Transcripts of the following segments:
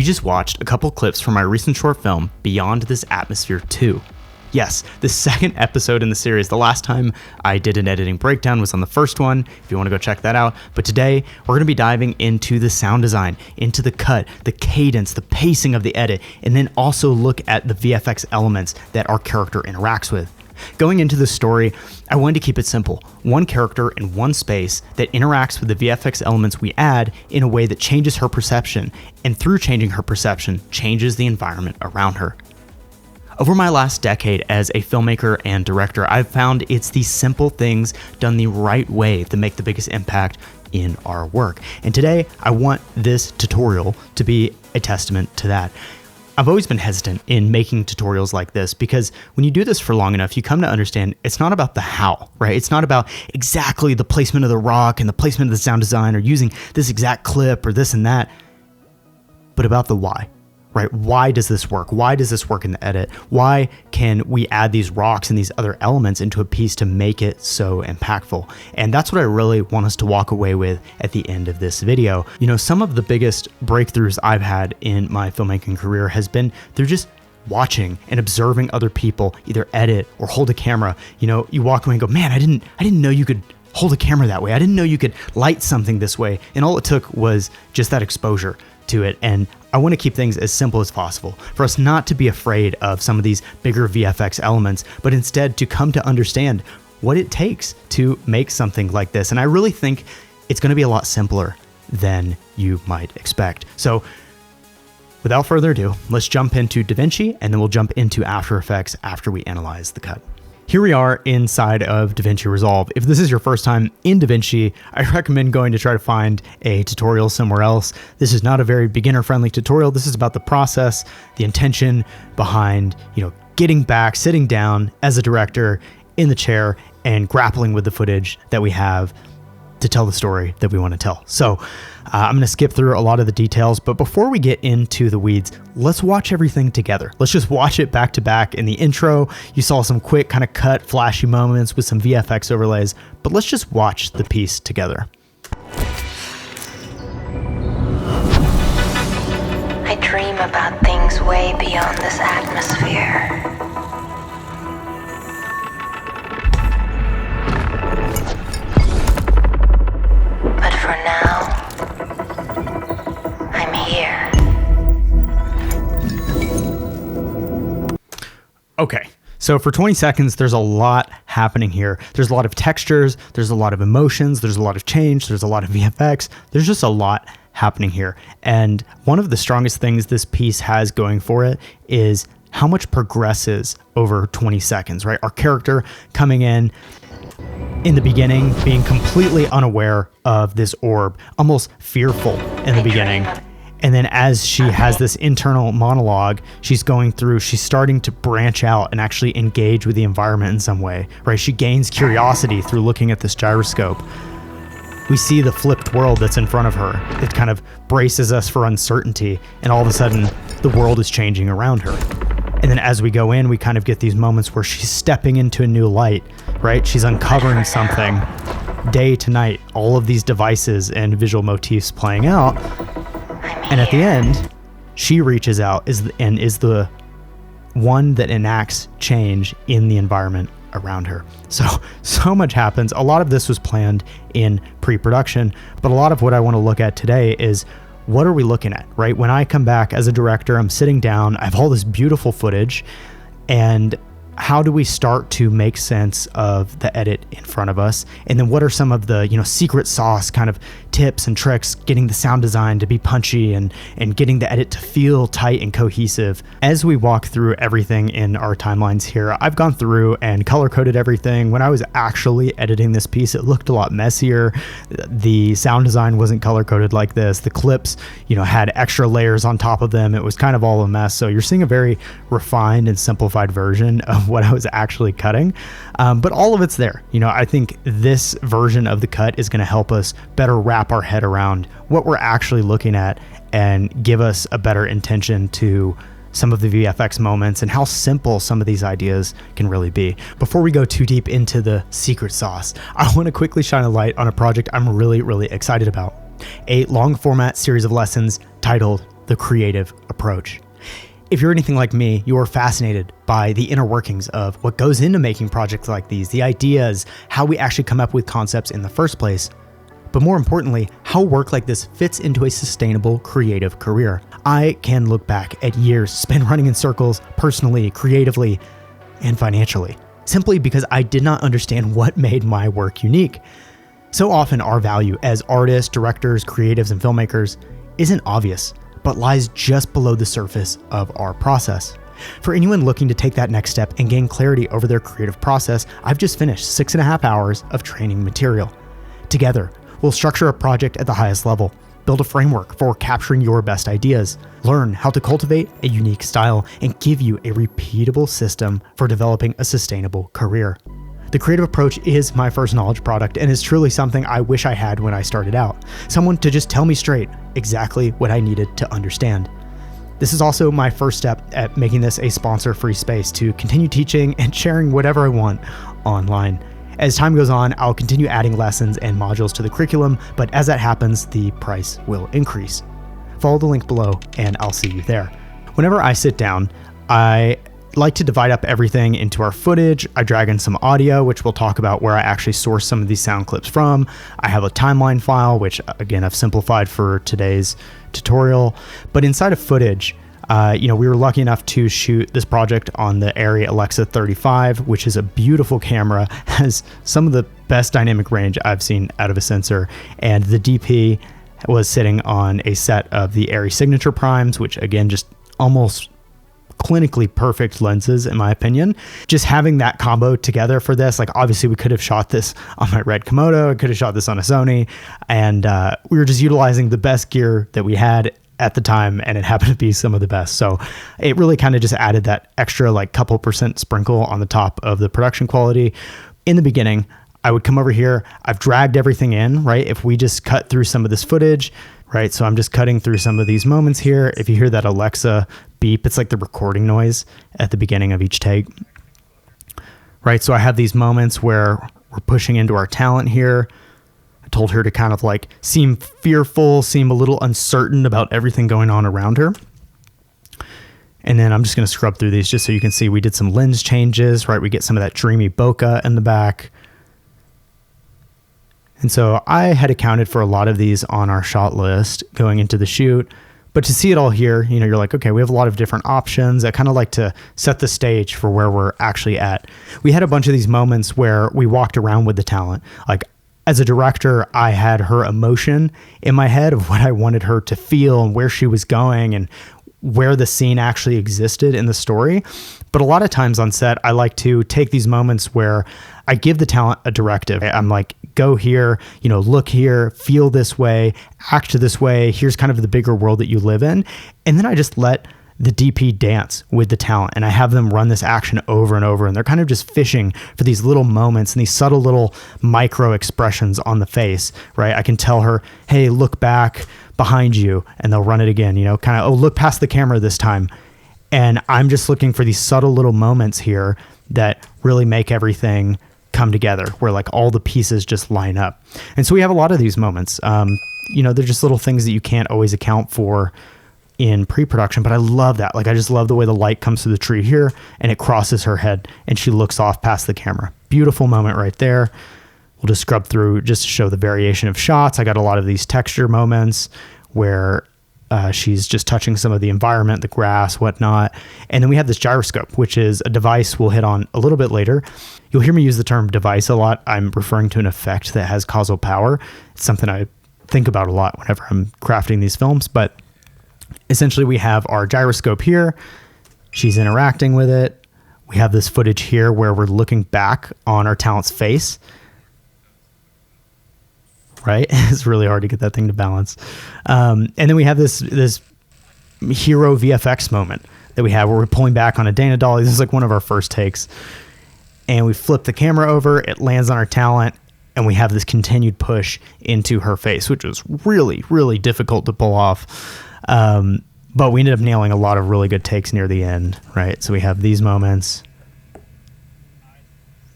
We just watched a couple clips from my recent short film, Beyond This Atmosphere 2. Yes, the second episode in the series. The last time I did an editing breakdown was on the first one, if you want to go check that out. But today, we're going to be diving into the sound design, into the cut, the cadence, the pacing of the edit, and then also look at the VFX elements that our character interacts with. Going into the story, I wanted to keep it simple. One character in one space that interacts with the VFX elements we add in a way that changes her perception, and through changing her perception, changes the environment around her. Over my last decade as a filmmaker and director, I've found it's these simple things done the right way that make the biggest impact in our work. And today, I want this tutorial to be a testament to that. I've always been hesitant in making tutorials like this because when you do this for long enough, you come to understand it's not about the how, right? It's not about exactly the placement of the rock and the placement of the sound design or using this exact clip or this and that, but about the why. Right? Why does this work? Why does this work in the edit? Why can we add these rocks and these other elements into a piece to make it so impactful? And that's what I really want us to walk away with at the end of this video. You know, some of the biggest breakthroughs I've had in my filmmaking career has been through just watching and observing other people either edit or hold a camera. You know, you walk away and go, man, I didn't know you could hold a camera that way. I didn't know you could light something this way. And all it took was just that exposure to it. And I want to keep things as simple as possible for us not to be afraid of some of these bigger VFX elements, but instead to come to understand what it takes to make something like this. And I really think it's going to be a lot simpler than you might expect. So without further ado, let's jump into Davinci and then we'll jump into After Effects after we analyze the cut. Here we are inside of Davinci Resolve. If this is your first time in Davinci, I recommend going to try to find a tutorial somewhere else. This is not a very beginner-friendly tutorial. This is about the process, the intention behind, getting back, sitting down as a director in the chair and grappling with the footage that we have to tell the story that we want to tell. So I'm going to skip through a lot of the details, but before we get into the weeds, let's watch everything together. Let's just watch it back to back. In the intro, you saw some quick kind of cut, flashy moments with some VFX overlays, but let's just watch the piece together. I dream about things way beyond this atmosphere. But for now, I'm here. Okay, so for 20 seconds, there's a lot happening here. There's a lot of textures, there's a lot of emotions, there's a lot of change, there's a lot of VFX. There's just a lot happening here. And one of the strongest things this piece has going for it is how much progresses over 20 seconds, right? Our character coming in the beginning, being completely unaware of this orb, almost fearful in the beginning. And then as she has this internal monologue, she's starting to branch out and actually engage with the environment in some way, right? She gains curiosity through looking at this gyroscope. We see the flipped world that's in front of her. It kind of braces us for uncertainty, and all of a sudden, the world is changing around her. And then as we go in, we kind of get these moments where she's stepping into a new light, right? She's uncovering something day to night, all of these devices and visual motifs playing out. And at the end, she reaches out and is the one that enacts change in the environment around her. So much happens. A lot of this was planned in pre-production, but a lot of what I want to look at today is what are we looking at, right? When I come back as a director, I'm sitting down, I have all this beautiful footage, and how do we start to make sense of the edit in front of us? And then what are some of the, secret sauce kind of tips and tricks, getting the sound design to be punchy and getting the edit to feel tight and cohesive? As we walk through everything in our timelines here, I've gone through and color-coded everything. When I was actually editing this piece, it looked a lot messier. The sound design wasn't color-coded like this. The clips, had extra layers on top of them. It was kind of all a mess. So you're seeing a very refined and simplified version of what I was actually cutting. But all of it's there. I think this version of the cut is going to help us better wrap our head around what we're actually looking at and give us a better intention to some of the VFX moments and how simple some of these ideas can really be. Before we go too deep into the secret sauce, I want to quickly shine a light on a project I'm really, really excited about. A long format series of lessons titled the creative approach. If you're anything like me, you are fascinated by the inner workings of what goes into making projects like these, the ideas, how we actually come up with concepts in the first place, but more importantly, how work like this fits into a sustainable creative career. I can look back at years spent running in circles personally, creatively, and financially, simply because I did not understand what made my work unique. So often our value as artists, directors, creatives, and filmmakers isn't obvious, but lies just below the surface of our process. For anyone looking to take that next step and gain clarity over their creative process, I've just finished 6.5 hours of training material. Together, we'll structure a project at the highest level, build a framework for capturing your best ideas, learn how to cultivate a unique style, and give you a repeatable system for developing a sustainable career. The creative approach is my first knowledge product and is truly something I wish I had when I started out. Someone to just tell me straight exactly what I needed to understand. This is also my first step at making this a sponsor-free space to continue teaching and sharing whatever I want online. As time goes on, I'll continue adding lessons and modules to the curriculum, but as that happens, the price will increase. Follow the link below and I'll see you there. Whenever I sit down, I like to divide up everything into our footage. I drag in some audio, which we'll talk about where I actually source some of these sound clips from. I have a timeline file, which again, I've simplified for today's tutorial. But inside of footage, we were lucky enough to shoot this project on the Arri Alexa 35, which is a beautiful camera, has some of the best dynamic range I've seen out of a sensor. And the DP was sitting on a set of the Arri Signature Primes, which again, just almost clinically perfect lenses in my opinion. Just having that combo together for this, like obviously we could have shot this on my Red Komodo, I could have shot this on a Sony, and we were just utilizing the best gear that we had at the time, and it happened to be some of the best. So it really kind of just added that extra like couple percent sprinkle on the top of the production quality. In the beginning, I would come over here, I've dragged everything in, right? If we just cut through some of this footage, right? So I'm just cutting through some of these moments here. If you hear that Alexa beep, it's like the recording noise at the beginning of each take, right? So I have these moments where we're pushing into our talent here. I told her to kind of like seem fearful, seem a little uncertain about everything going on around her. And then I'm just going to scrub through these just so you can see we did some lens changes, right? We get some of that dreamy bokeh in the back. And so I had accounted for a lot of these on our shot list going into the shoot, but to see it all here, you're like, okay, we have a lot of different options. I kind of like to set the stage for where we're actually at. We had a bunch of these moments where we walked around with the talent. Like as a director, I had her emotion in my head of what I wanted her to feel and where she was going and where the scene actually existed in the story. But a lot of times on set, I like to take these moments where I give the talent a directive. I'm like, go here, look here, feel this way, act this way. Here's kind of the bigger world that you live in. And then I just let the DP dance with the talent and I have them run this action over and over. And they're kind of just fishing for these little moments and these subtle little micro expressions on the face, right? I can tell her, hey, look back behind you, and they'll run it again, kind of, oh, look past the camera this time. And I'm just looking for these subtle little moments here that really make everything come together where like all the pieces just line up. And so we have a lot of these moments. They're just little things that you can't always account for in pre-production, but I love that. Like, I just love the way the light comes through the tree here and it crosses her head and she looks off past the camera. Beautiful moment right there. We'll just scrub through just to show the variation of shots. I got a lot of these texture moments where she's just touching some of the environment, the grass, whatnot. And then we have this gyroscope, which is a device we'll hit on a little bit later. You'll hear me use the term device a lot. I'm referring to an effect that has causal power. It's something I think about a lot whenever I'm crafting these films. But essentially we have our gyroscope here. She's interacting with it. We have this footage here where we're looking back on our talent's face. Right? It's really hard to get that thing to balance. And then we have this hero VFX moment that we have where we're pulling back on a Dana dolly. This is like one of our first takes. And we flip the camera over, it lands on our talent, and we have this continued push into her face, which was really, really difficult to pull off. But we ended up nailing a lot of really good takes near the end, right? So we have these moments.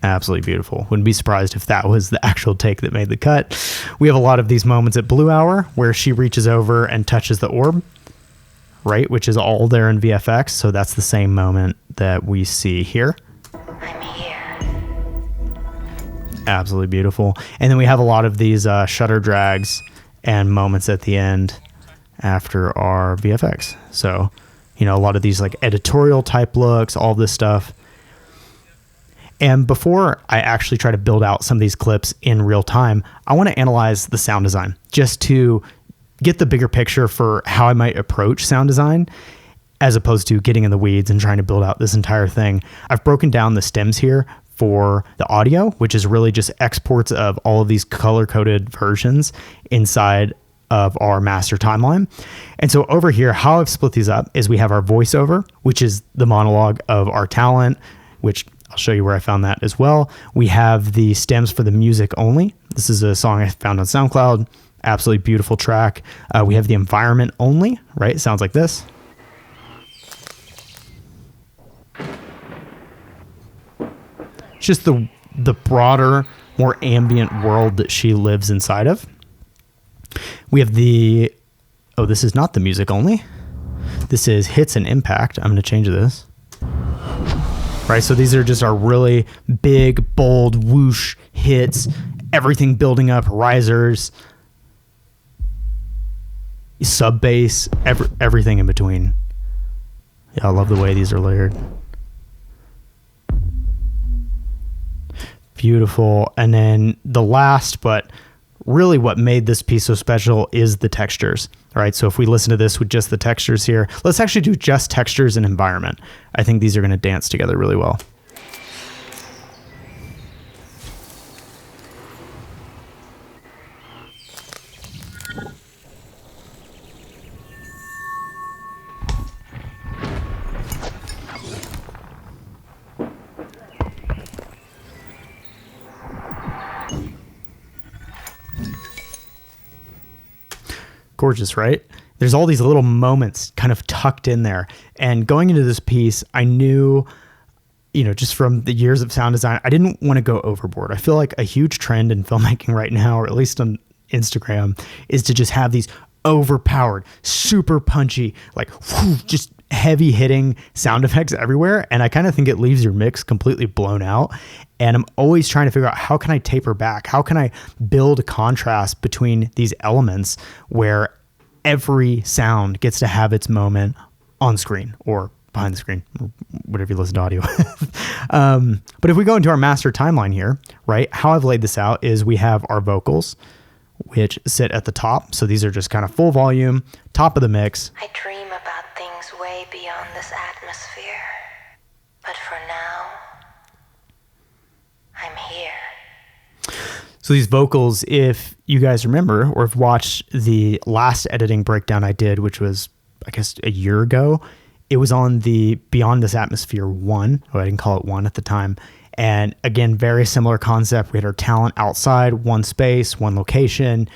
Absolutely beautiful. Wouldn't be surprised if that was the actual take that made the cut. We have a lot of these moments at Blue Hour where she reaches over and touches the orb, right? Which is all there in VFX. So that's the same moment that we see here. I'm here. Absolutely beautiful. And then we have a lot of these shutter drags and moments at the end after our VFX. So, you know, a lot of these like editorial type looks, all this stuff. And before I actually try to build out some of these clips in real time, I want to analyze the sound design just to get the bigger picture for how I might approach sound design, as opposed to getting in the weeds and trying to build out this entire thing. I've broken down the stems here for the audio, which is really just exports of all of these color-coded versions inside of our master timeline. And so over here, how I've split these up is we have our voiceover, which is the monologue of our talent, which I'll show you where I found that as well. We have the stems for the music only. This is a song I found on SoundCloud. Absolutely beautiful track. We have the environment only, right? It sounds like this. It's just the broader, more ambient world that she lives inside of. We have this is not the music only. This is hits and impact. I'm going to change this. Right, so these are just our really big, bold, whoosh hits, everything building up, risers, sub bass, everything in between. Yeah, I love the way these are layered. Beautiful. And then the last, but really what made this piece so special is the textures. All right, so if we listen to this with just the textures here, let's actually do just textures and environment. I think these are going to dance together really well. Gorgeous, right? There's all these little moments kind of tucked in there. And going into this piece, I knew, you know, just from the years of sound design, I didn't want to go overboard. I feel like a huge trend in filmmaking right now, or at least on Instagram, is to just have these overpowered, super punchy, like whew, just heavy hitting sound effects everywhere. And I kind of think it leaves your mix completely blown out. And I'm always trying to figure out, how can I taper back? How can I build a contrast between these elements where every sound gets to have its moment on screen or behind the screen, or whatever you listen to audio with. But if we go into our master timeline here, right, how I've laid this out is we have our vocals, which sit at the top. So these are just kind of full volume, top of the mix. I dream about things way beyond this atmosphere. But for now, I'm here. So these vocals, if you guys remember or have watched the last editing breakdown I did, which was, I guess, a year ago, it was on the Beyond This Atmosphere 1. Oh, I didn't call it 1 at the time. And again, very similar concept. We had our talent outside, one space, one location,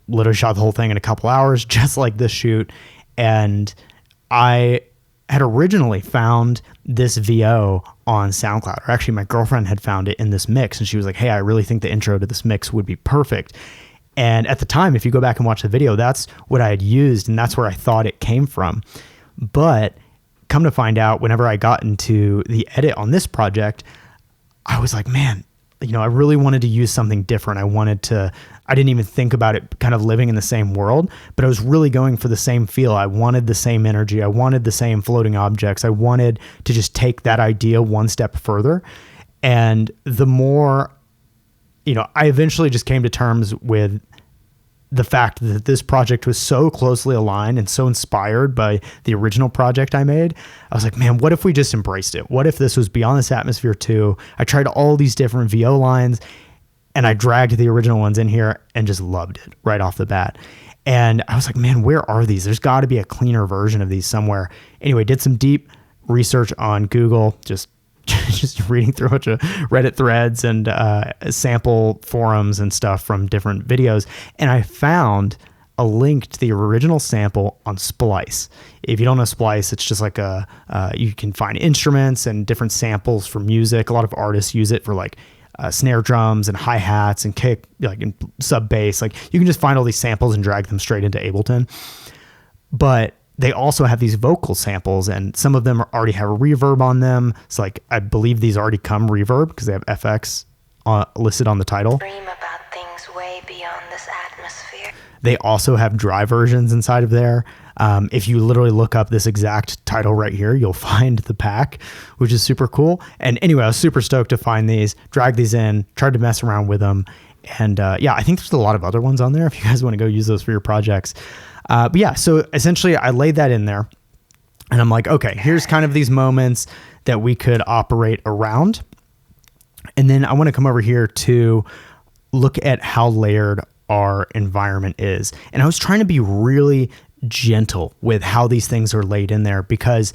literally shot the whole thing in a couple hours, just like this shoot. And I had originally found this VO on SoundCloud, or actually my girlfriend had found it in this mix, and she was like, hey, I really think the intro to this mix would be perfect. And at the time, if you go back and watch the video, that's what I had used, and that's where I thought it came from. But come to find out, whenever I got into the edit on this project, I was like, man, you know, I really wanted to use something different. I didn't even think about it kind of living in the same world, but I was really going for the same feel. I wanted the same energy. I wanted the same floating objects. I wanted to just take that idea one step further. And the more, you know, I eventually just came to terms with the fact that this project was so closely aligned and so inspired by the original project I made. I was like, man, what if we just embraced it? What if this was Beyond This Atmosphere 2? I tried all these different VO lines and I dragged the original ones in here and just loved it right off the bat. And I was like, man, where are these? There's got to be a cleaner version of these somewhere. Anyway, did some deep research on Google, just reading through a bunch of Reddit threads and sample forums and stuff from different videos. And I found a link to the original sample on Splice. If you don't know Splice, it's just like you can find instruments and different samples for music. A lot of artists use it for like snare drums and hi-hats and kick, like and sub bass. Like you can just find all these samples and drag them straight into Ableton. But they also have these vocal samples, and some of them already have a reverb on them. So like, I believe these already come reverb because they have FX listed on the title. Dream about things way beyond this atmosphere. They also have dry versions inside of there. If you literally look up this exact title right here, you'll find the pack, which is super cool. And anyway, I was super stoked to find these, drag these in, tried to mess around with them. And yeah, I think there's a lot of other ones on there if you guys want to go use those for your projects. But yeah, so essentially I laid that in there and I'm like, okay, here's kind of these moments that we could operate around. And then I want to come over here to look at how layered our environment is. And I was trying to be really gentle with how these things are laid in there because,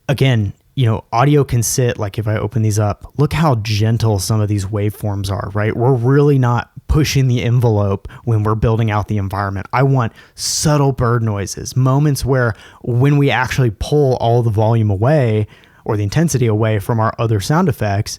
again, you know, audio can sit, like if I open these up, look how gentle some of these waveforms are, right? We're really not pushing the envelope when we're building out the environment. I want subtle bird noises, moments where when we actually pull all the volume away or the intensity away from our other sound effects,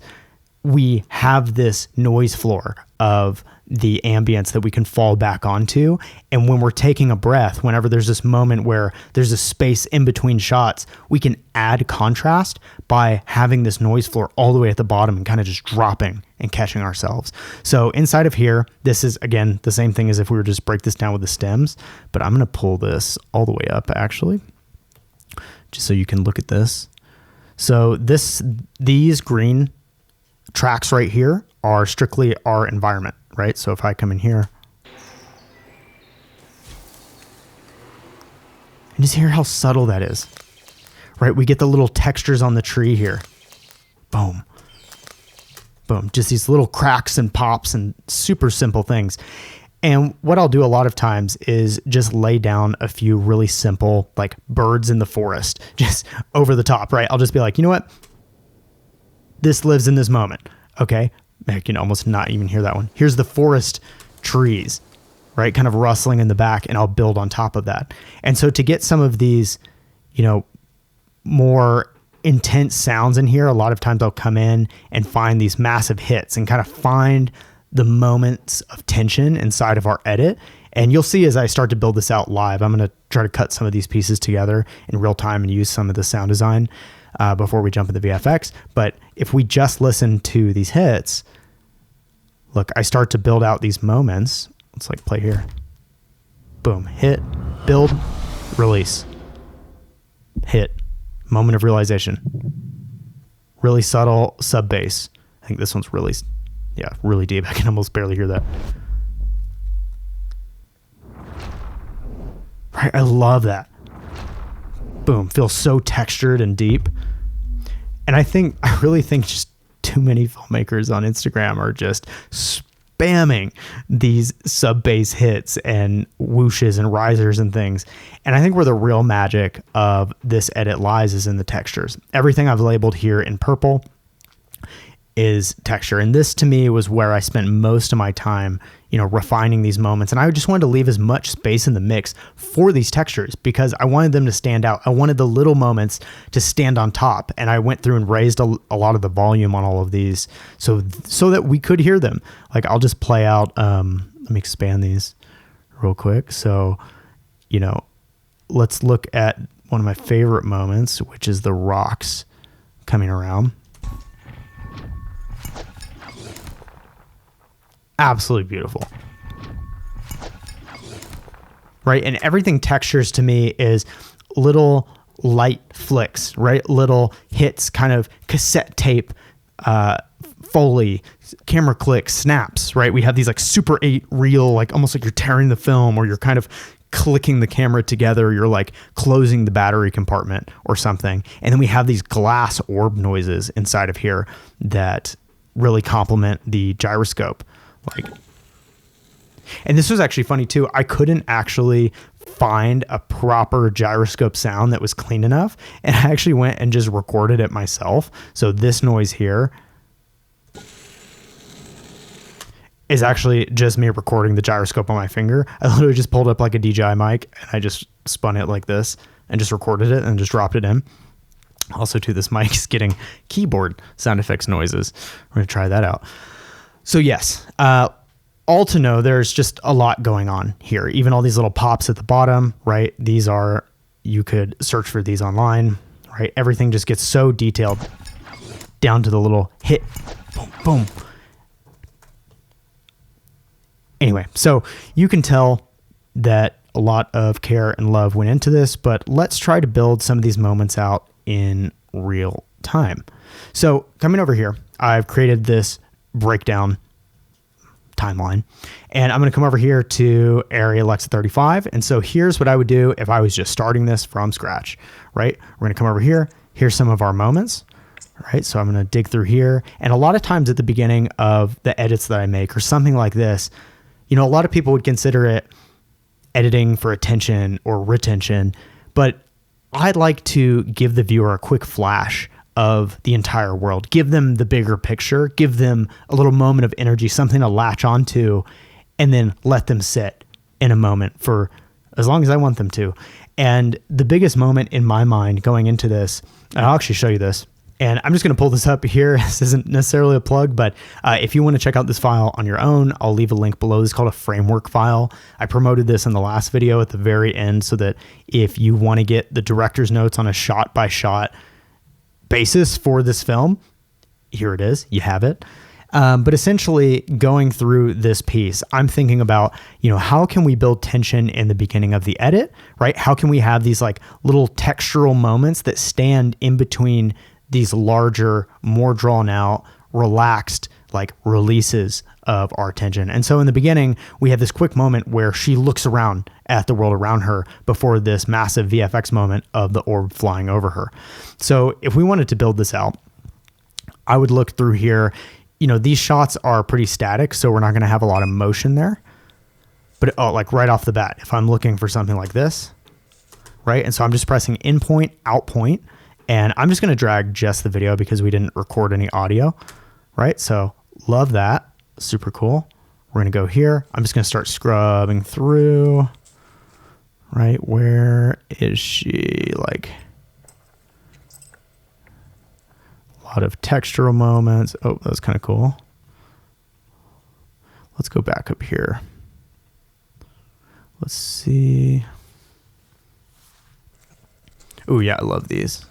we have this noise floor of the ambience that we can fall back onto. And when we're taking a breath, whenever there's this moment where there's a space in between shots, we can add contrast by having this noise floor all the way at the bottom and kind of just dropping and catching ourselves. So inside of here, this is, again, the same thing as if we were just break this down with the stems, but I'm going to pull this all the way up actually, just so you can look at this. So these green tracks right here are strictly our environment, right? So if I come in here and just hear how subtle that is, right? We get the little textures on the tree here. Boom. Boom. Just these little cracks and pops and super simple things. And what I'll do a lot of times is just lay down a few really simple, like birds in the forest, just over the top, right? I'll just be like, you know what? This lives in this moment. Okay. I can almost not even hear that one. Here's the forest trees, right? Kind of rustling in the back, and I'll build on top of that. And so to get some of these, you know, more intense sounds in here, a lot of times I'll come in and find these massive hits and kind of find the moments of tension inside of our edit. And you'll see as I start to build this out live, I'm going to try to cut some of these pieces together in real time and use some of the sound design before we jump into VFX. But if we just listen to these hits, look, I start to build out these moments. Let's like play here. Boom, hit, build, release, hit, moment of realization. Really subtle sub bass. I think this one's really, yeah, really deep. I can almost barely hear that. Right, I love that. Boom, feels so textured and deep. And I really think just too many filmmakers on Instagram are just spamming these sub bass hits and whooshes and risers and things. And I think where the real magic of this edit lies is in the textures. Everything I've labeled here in purple is texture. And this to me was where I spent most of my time, you know, refining these moments. And I just wanted to leave as much space in the mix for these textures because I wanted them to stand out. I wanted the little moments to stand on top. And I went through and raised a lot of the volume on all of these so that we could hear them. Like I'll just play out, let me expand these real quick. So, you know, let's look at one of my favorite moments, which is the rocks coming around. Absolutely beautiful. Right? And everything textures to me is little light flicks, right? Little hits, kind of cassette tape, Foley, camera clicks, snaps, right? We have these like Super 8 reel, like almost like you're tearing the film or you're kind of clicking the camera together. You're like closing the battery compartment or something. And then we have these glass orb noises inside of here that really complement the gyroscope. And this was actually funny too. I couldn't actually find a proper gyroscope sound that was clean enough. And I actually went and just recorded it myself. So this noise here is actually just me recording the gyroscope on my finger. I literally just pulled up like a DJI mic and I just spun it like this and just recorded it and just dropped it in. Also too, this mic is getting keyboard sound effects noises. We're going to try that out. So yes, all to know there's just a lot going on here. Even all these little pops at the bottom, right? These are you could search for these online, right? Everything just gets so detailed down to the little hit, boom, boom. Anyway, so you can tell that a lot of care and love went into this, but let's try to build some of these moments out in real time. So coming over here, I've created this breakdown timeline, and I'm going to come over here to area Alexa 35. And so here's what I would do if I was just starting this from scratch, right? We're going to come over here. Here's some of our moments, right? So I'm going to dig through here. And a lot of times at the beginning of the edits that I make or something like this, you know, a lot of people would consider it editing for attention or retention, but I'd like to give the viewer a quick flash of the entire world, give them the bigger picture, give them a little moment of energy, something to latch onto, and then let them sit in a moment for as long as I want them to. And the biggest moment in my mind going into this, and I'll actually show you this, and I'm just going to pull this up here. This isn't necessarily a plug, but if you want to check out this file on your own, I'll leave a link below. This is called a framework file. I promoted this in the last video at the very end so that if you want to get the director's notes on a shot-by-shot basis for this film, here it is, you have it. But essentially going through this piece, I'm thinking about, you know, how can we build tension in the beginning of the edit, right? How can we have these like little textural moments that stand in between these larger, more drawn out, relaxed, like releases of our tension. And so in the beginning, we have this quick moment where she looks around at the world around her before this massive VFX moment of the orb flying over her. So if we wanted to build this out, I would look through here. You know, these shots are pretty static, so we're not going to have a lot of motion there. But like right off the bat, if I'm looking for something like this, right? And so I'm just pressing in point, out point, and I'm just going to drag just the video because we didn't record any audio, right? So love that. Super cool. We're going to go here. I'm just going to start scrubbing through, right? Where is she? Like a lot of textural moments. Oh, that was kind of cool. Let's go back up here. Let's see. Oh yeah, I love these.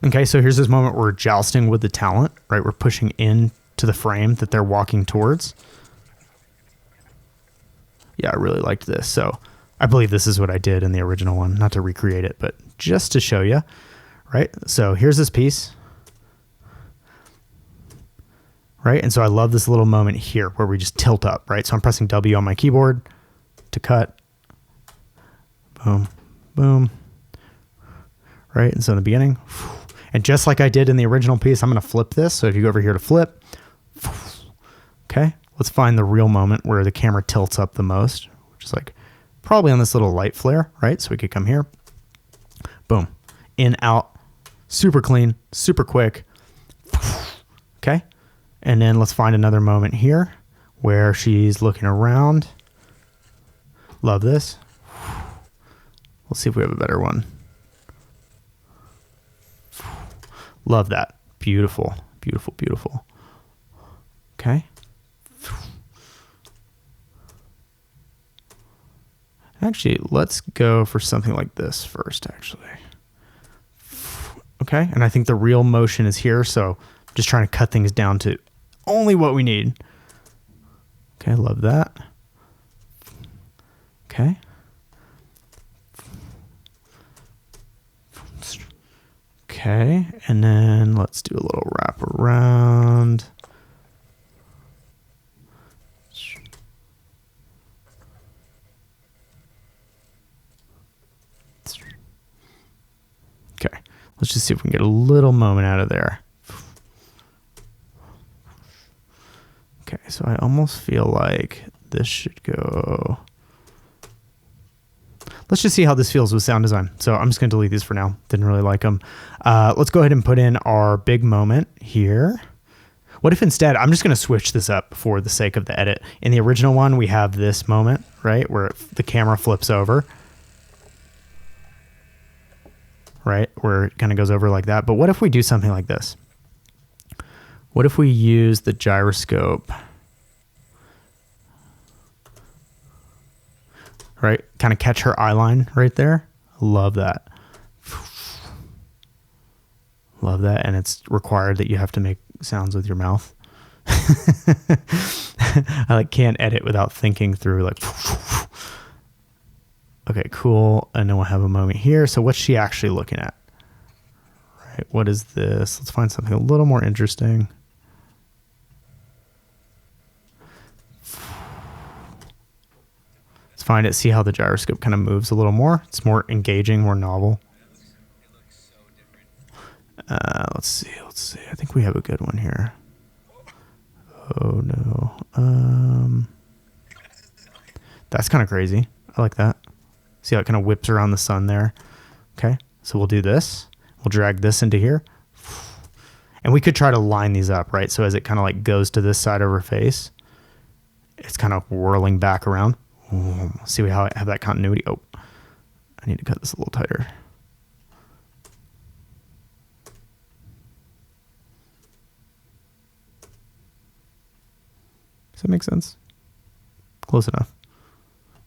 Okay, so here's this moment where we're jousting with the talent, right? We're pushing in to the frame that they're walking towards. Yeah, I really liked this. So I believe this is what I did in the original one, not to recreate it, but just to show you, right? So here's this piece, right? And so I love this little moment here where we just tilt up, right? So I'm pressing W on my keyboard to cut. Boom, boom, right? And so in the beginning, and just like I did in the original piece, I'm going to flip this. So if you go over here to flip, okay, let's find the real moment where the camera tilts up the most, which is like probably on this little light flare, right? So we could come here, boom, in, out, super clean, super quick. Okay. And then let's find another moment here where she's looking around. Love this. Let's see if we have a better one. Love that. Beautiful, beautiful, beautiful. Okay. Actually, let's go for something like this first, actually. Okay, and I think the real motion is here, so just trying to cut things down to only what we need. Okay, love that. Okay. Okay, and then let's do a little wrap around. Okay, let's just see if we can get a little moment out of there. Okay, so I almost feel like this should go. Let's just see how this feels with sound design. So I'm just going to delete these for now. Didn't really like them. Let's go ahead and put in our big moment here. What if instead, I'm just going to switch this up for the sake of the edit. In the original one, we have this moment, right, where the camera flips over, right, where it kind of goes over like that. But what if we do something like this? What if we use the gyroscope? right? Kind of catch her eye line right there. Love that. Love that. And it's required that you have to make sounds with your mouth. I like can't edit without thinking through like, okay, cool. And then we'll have a moment here. So what's she actually looking at? Right. What is this? Let's find something a little more interesting. Let's find it. See how the gyroscope kind of moves a little more. It's more engaging, more novel. Let's see. I think we have a good one here. Oh no. That's kind of crazy. I like that. See how it kind of whips around the sun there. Okay. So we'll do this. We'll drag this into here. And we could try to line these up, right? So as it kind of like goes to this side of her face, it's kind of whirling back around. Ooh, see how I have that continuity. Oh, I need to cut this a little tighter. Does that make sense? Close enough.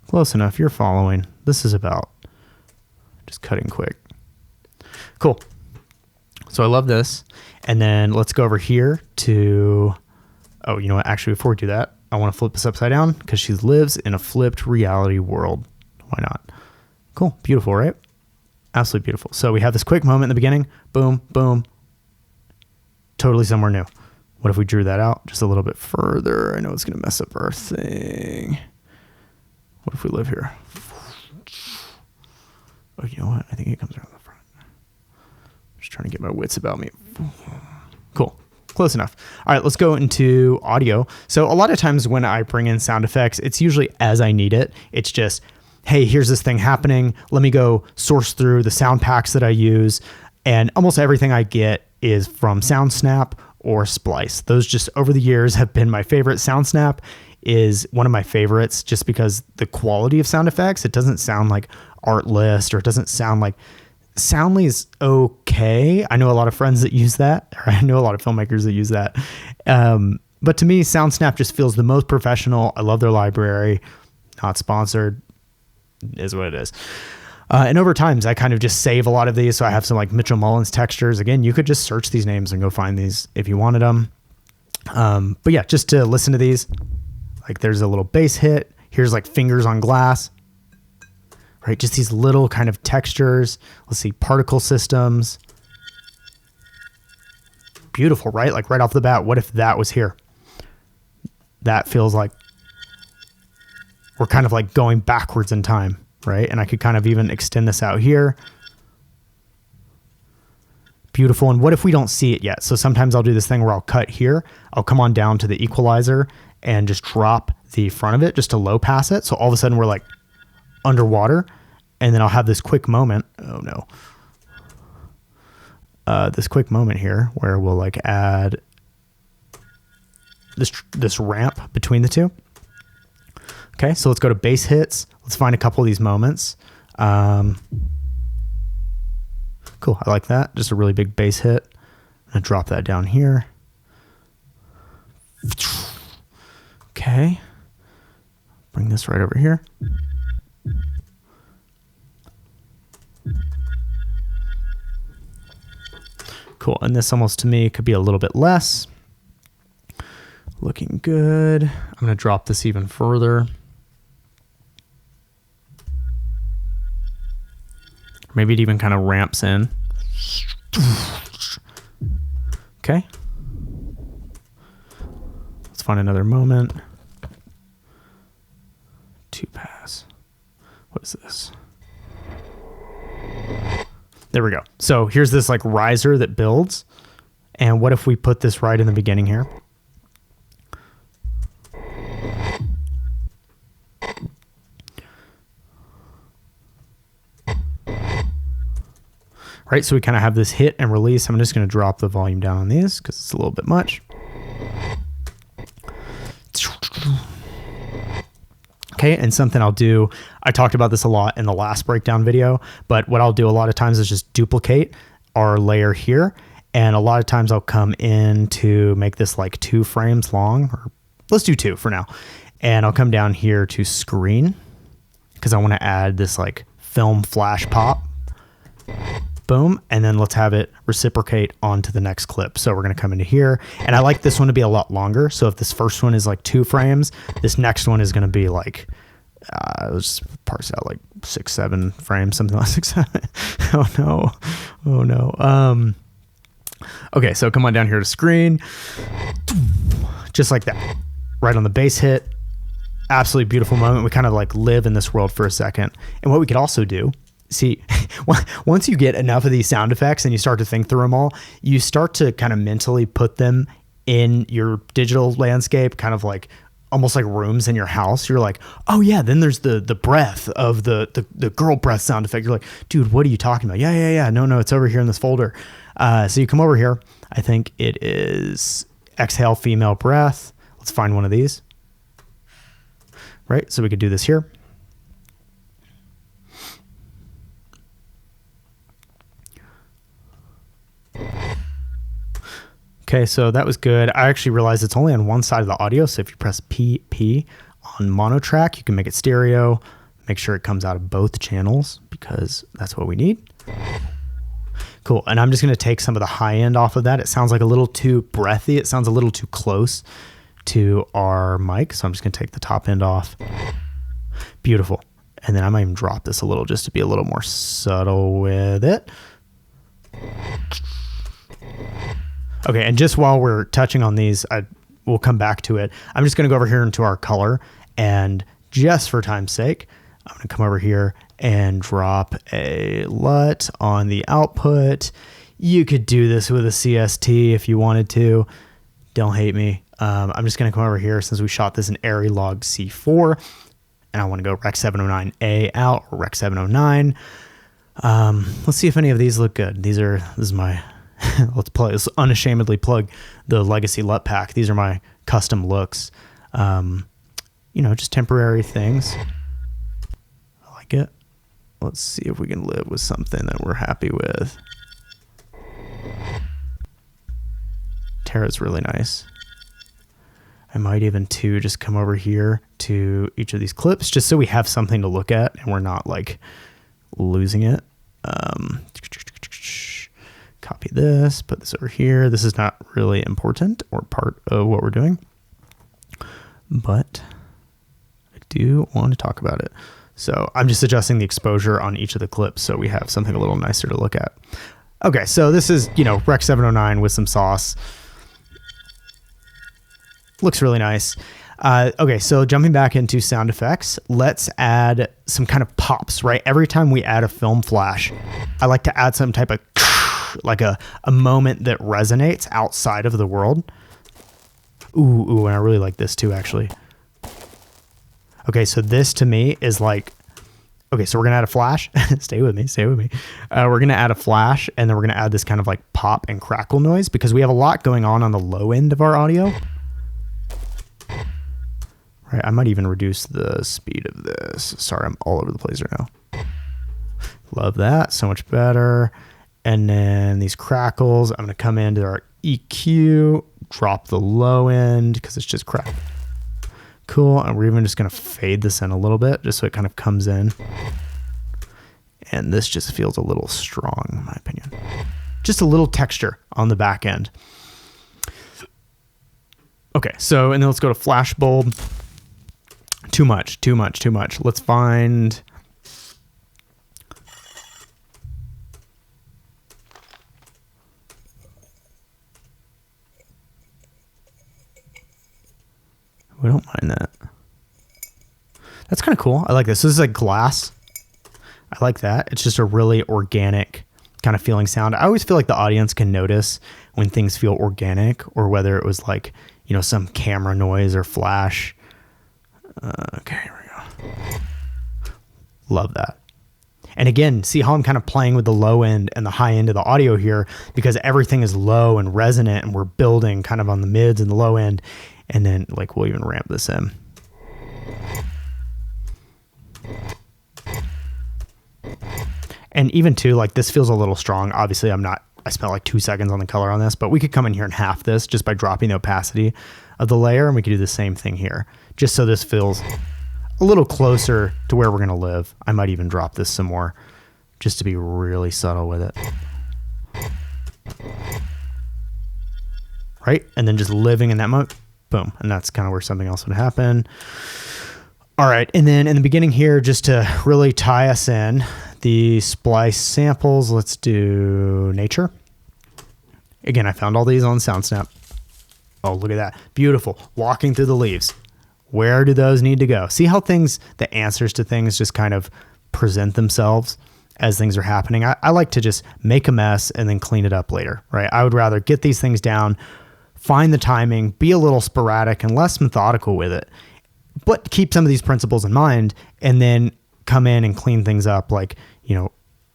Close enough. You're following. This is about just cutting quick. Cool. So I love this. And then let's go over here to, oh, you know what? Actually, before we do that, I want to flip this upside down because she lives in a flipped reality world. Why not? Cool. Beautiful, right? Absolutely beautiful. So we have this quick moment in the beginning. Boom, boom. Totally somewhere new. What if we drew that out just a little bit further? I know it's going to mess up our thing. What if we live here? Oh, you know what? I think it comes around the front. Just trying to get my wits about me. Cool. Close enough. All right, let's go into audio. So a lot of times when I bring in sound effects, it's usually as I need it. It's just, hey, here's this thing happening. Let me go source through the sound packs that I use. And almost everything I get is from SoundSnap or Splice. Those just over the years have been my favorite. SoundSnap is one of my favorites just because the quality of sound effects, it doesn't sound like Artlist or it doesn't sound like Soundly is okay. I know a lot of friends that use that, or I know a lot of filmmakers that use that. But to me, SoundSnap just feels the most professional. I love their library. Not sponsored. Is what it is. And over time, I kind of just save a lot of these. So I have some like Mitchell Mullins textures. Again, you could just search these names and go find these if you wanted them. But yeah, just to listen to these, like there's a little bass hit. Here's like fingers on glass. Right, just these little kind of textures. Let's see, particle systems. Beautiful, right? Like right off the bat, what if that was here? That feels like we're kind of like going backwards in time, right? And I could kind of even extend this out here. Beautiful. And what if we don't see it yet? So sometimes I'll do this thing where I'll cut here. I'll come on down to the equalizer and just drop the front of it just to low pass it. So all of a sudden we're like underwater, and then I'll have this quick moment. Oh no. This quick moment here where we'll like add this ramp between the two. Okay, so let's go to bass hits. Let's find a couple of these moments. Cool, I like that. Just a really big bass hit. I'm gonna drop that down here. Okay. Bring this right over here. Cool, and this almost to me could be a little bit less. Looking good. I'm gonna drop this even further. Maybe it even kind of ramps in. Okay. Let's find another moment. 2 pass. What is this? There we go. So here's this like riser that builds. And what if we put this right in the beginning here? Right, so we kind of have this hit and release. I'm just going to drop the volume down on these because it's a little bit much. Okay, and something I'll do, I talked about this a lot in the last breakdown video, but what I'll do a lot of times is just duplicate our layer here. And a lot of times I'll come in to make this like 2 frames long, or let's do 2 for now. And I'll come down here to screen, because I want to add this like film flash pop. Boom. And then let's have it reciprocate onto the next clip. So we're going to come into here, and I like this one to be a lot longer. So if this first one is like 2 frames, this next one is going to be like, let's parse out like 6, 7 frames, something like 6, 7. Oh no. Oh no. Okay. So come on down here to screen, just like that, right on the bass hit. Absolutely beautiful moment. We kind of like live in this world for a second. And what we could also do, see, once you get enough of these sound effects and you start to think through them all, you start to kind of mentally put them in your digital landscape, kind of like almost like rooms in your house. You're like, oh yeah, then there's the breath of the girl breath sound effect. You're like, dude, what are you talking about? Yeah. No, it's over here in this folder. So you come over here. I think it is exhale female breath. Let's find one of these. Right, so we could do this here. Okay, so that was good. I actually realized it's only on one side of the audio, so if you press PP on mono track, you can make it stereo. Make sure it comes out of both channels because that's what we need. Cool, and I'm just gonna take some of the high end off of that. It sounds like a little too breathy. It sounds a little too close to our mic, so I'm just gonna take the top end off. Beautiful. And then I might even drop this a little just to be a little more subtle with it. Okay, and just while we're touching on these, we'll come back to it. I'm just gonna go over here into our color, and just for time's sake, I'm gonna come over here and drop a LUT on the output. You could do this with a CST if you wanted to. Don't hate me. I'm just going to come over here since we shot this in Arri Log C4, and I want to go Rec 709A out or Rec 709. Let's see if any of these look good. This is my, let's unashamedly plug the Legacy LUT pack. These are my custom looks. Just temporary things. I like it. Let's see if we can live with something that we're happy with. Tara's really nice. I might even too just come over here to each of these clips just so we have something to look at and we're not like losing it. Copy this, put this over here. This is not really important or part of what we're doing, but I do want to talk about it. So I'm just adjusting the exposure on each of the clips so we have something a little nicer to look at. Okay, so this is, Rec 709 with some sauce. Looks really nice. Okay, so jumping back into sound effects, let's add some kind of pops, right? Every time we add a film flash, I like to add some type of, like a moment that resonates outside of the world. Ooh, and I really like this too, actually. Okay, so this to me is like, okay, so we're gonna add a flash. Stay with me. We're gonna add a flash, and then we're gonna add this kind of like pop and crackle noise because we have a lot going on the low end of our audio. Right, I might even reduce the speed of this. Sorry, I'm all over the place right now. Love that, so much better. And then these crackles, I'm gonna come into our EQ, drop the low end because it's just crack. Cool, and we're even just gonna fade this in a little bit just so it kind of comes in. And this just feels a little strong, in my opinion. Just a little texture on the back end. Okay, so, and then let's go to flash bulb. Too much. Let's find... We don't mind that. That's kind of cool. I like this. This is like glass. I like that. It's just a really organic kind of feeling sound. I always feel like the audience can notice when things feel organic or whether it was like, some camera noise or flash. Okay, here we go. Love that. And again, see how I'm kind of playing with the low end and the high end of the audio here because everything is low and resonant and we're building kind of on the mids and the low end. And then like we'll even ramp this in. And even too, like this feels a little strong. Obviously I spent like 2 seconds on the color on this, but we could come in here and half this just by dropping the opacity of the layer, and we could do the same thing here. Just so this feels a little closer to where we're going to live. I might even drop this some more just to be really subtle with it. Right? And then just living in that moment, boom. And that's kind of where something else would happen. All right. And then in the beginning here, just to really tie us in, the splice samples, let's do nature. Again, I found all these on SoundSnap. Oh, look at that. Beautiful. Walking through the leaves. Where do those need to go? See how things, the answers to things just kind of present themselves as things are happening. I like to just make a mess and then clean it up later, right? I would rather get these things down, find the timing, be a little sporadic and less methodical with it, but keep some of these principles in mind and then come in and clean things up. Like,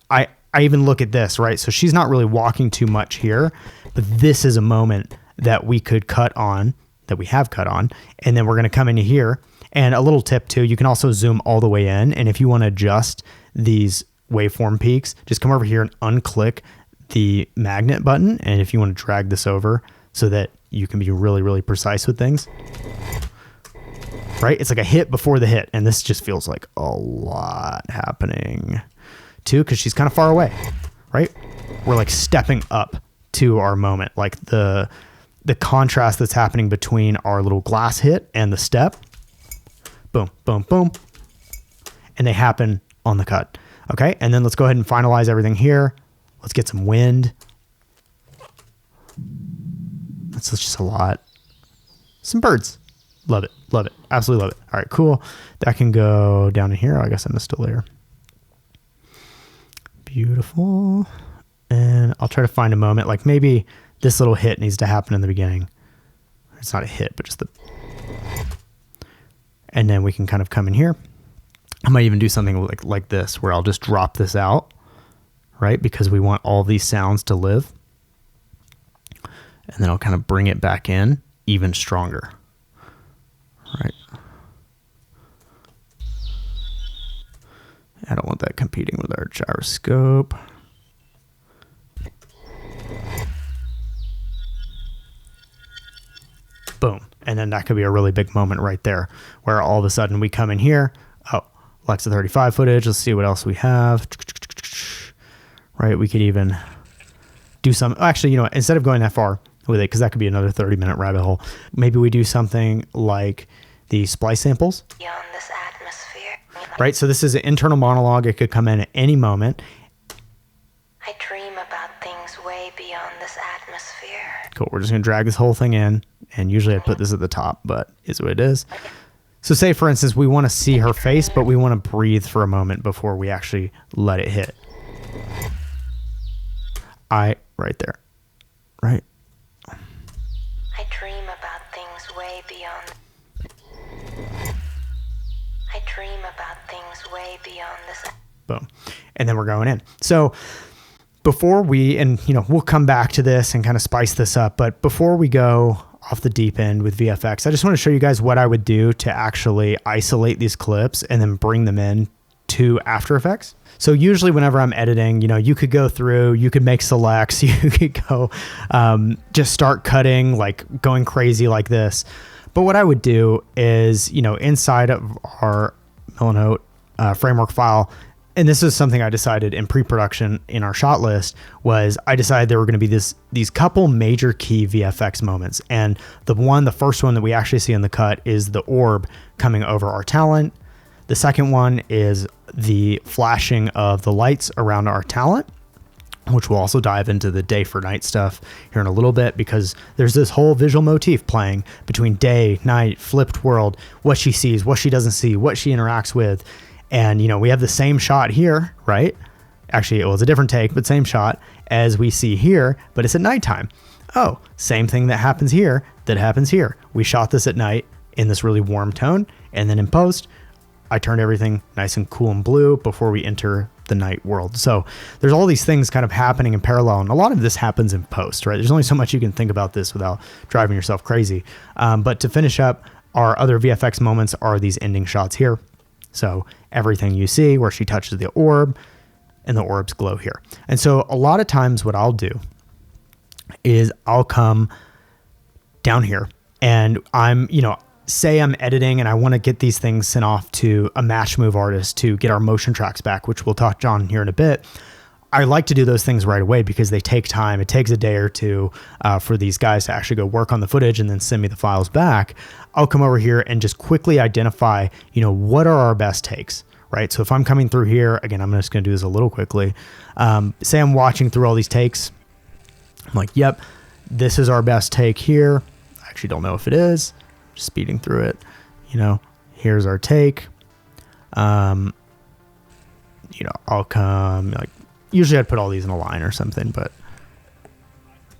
I even look at this, right? So she's not really walking too much here, but this is a moment that we could cut on, that we have cut on, and then we're going to come into here. And a little tip too, you can also zoom all the way in. And if you want to adjust these waveform peaks, just come over here and unclick the magnet button. And if you want to drag this over so that you can be really, really precise with things, right? It's like a hit before the hit. And this just feels like a lot happening too, because she's kind of far away, right? We're like stepping up to our moment. Like the contrast that's happening between our little glass hit and the step, boom, boom, boom. And they happen on the cut. Okay. And then let's go ahead and finalize everything here. Let's get some wind. That's just a lot. Some birds. Love it. Love it. Absolutely love it. All right, cool. That can go down in here. Oh, I guess I missed a layer. Beautiful. And I'll try to find a moment, like maybe this little hit needs to happen in the beginning. It's not a hit, but just the, and then we can kind of come in here. I might even do something like this, where I'll just drop this out, right? Because we want all these sounds to live. And then I'll kind of bring it back in even stronger, right? I don't want that competing with our gyroscope. Boom. And then that could be a really big moment right there, where all of a sudden we come in here. Oh, Alexa 35 footage. Let's see what else we have. Right. We could even do some, actually, instead of going that far with it, because that could be another 30-minute rabbit hole, maybe we do something like the splice samples. Beyond this atmosphere. Right. So this is an internal monologue. It could come in at any moment. I dream about things way beyond this atmosphere. Cool. We're just going to drag this whole thing in. And usually I put this at the top, but is what it is. So say, for instance, we want to see her face, but we want to breathe for a moment before we actually let it hit. Right there. Right. I dream about things way beyond. I dream about things way beyond this. Boom. And then we're going in. So before we'll come back to this and kind of spice this up, but before we go off the deep end with VFX, I just want to show you guys what I would do to actually isolate these clips and then bring them in to After Effects. So usually whenever I'm editing, you could go through, you could make selects, you could go just start cutting, like going crazy like this. But what I would do is, inside of our Milanote framework file, and this is something I decided in pre-production in our shot list, was I decided there were going to be these couple major key VFX moments. And the first one that we actually see in the cut is the orb coming over our talent. The second one is the flashing of the lights around our talent, which we'll also dive into the day for night stuff here in a little bit, because there's this whole visual motif playing between day, night, flipped world, what she sees, what she doesn't see, what she interacts with. And, we have the same shot here, right? Actually, it was a different take, but same shot as we see here, but it's at nighttime. Oh, same thing that happens here that happens here. We shot this at night in this really warm tone. And then in post, I turned everything nice and cool and blue before we enter the night world. So there's all these things kind of happening in parallel. And a lot of this happens in post, right? There's only so much you can think about this without driving yourself crazy. But to finish up, our other VFX moments are these ending shots here. So everything you see where she touches the orb and the orbs glow here. And so a lot of times what I'll do is I'll come down here and I'm, say I'm editing and I want to get these things sent off to a Matchmove artist to get our motion tracks back, which we'll touch on here in a bit. I like to do those things right away because they take time. It takes a day or two for these guys to actually go work on the footage and then send me the files back. I'll come over here and just quickly identify, what are our best takes, right? So if I'm coming through here, again, I'm just going to do this a little quickly. Say I'm watching through all these takes. I'm like, yep, this is our best take here. I actually don't know if it is. Just speeding through it. Here's our take. I'll come usually I'd put all these in a line or something, but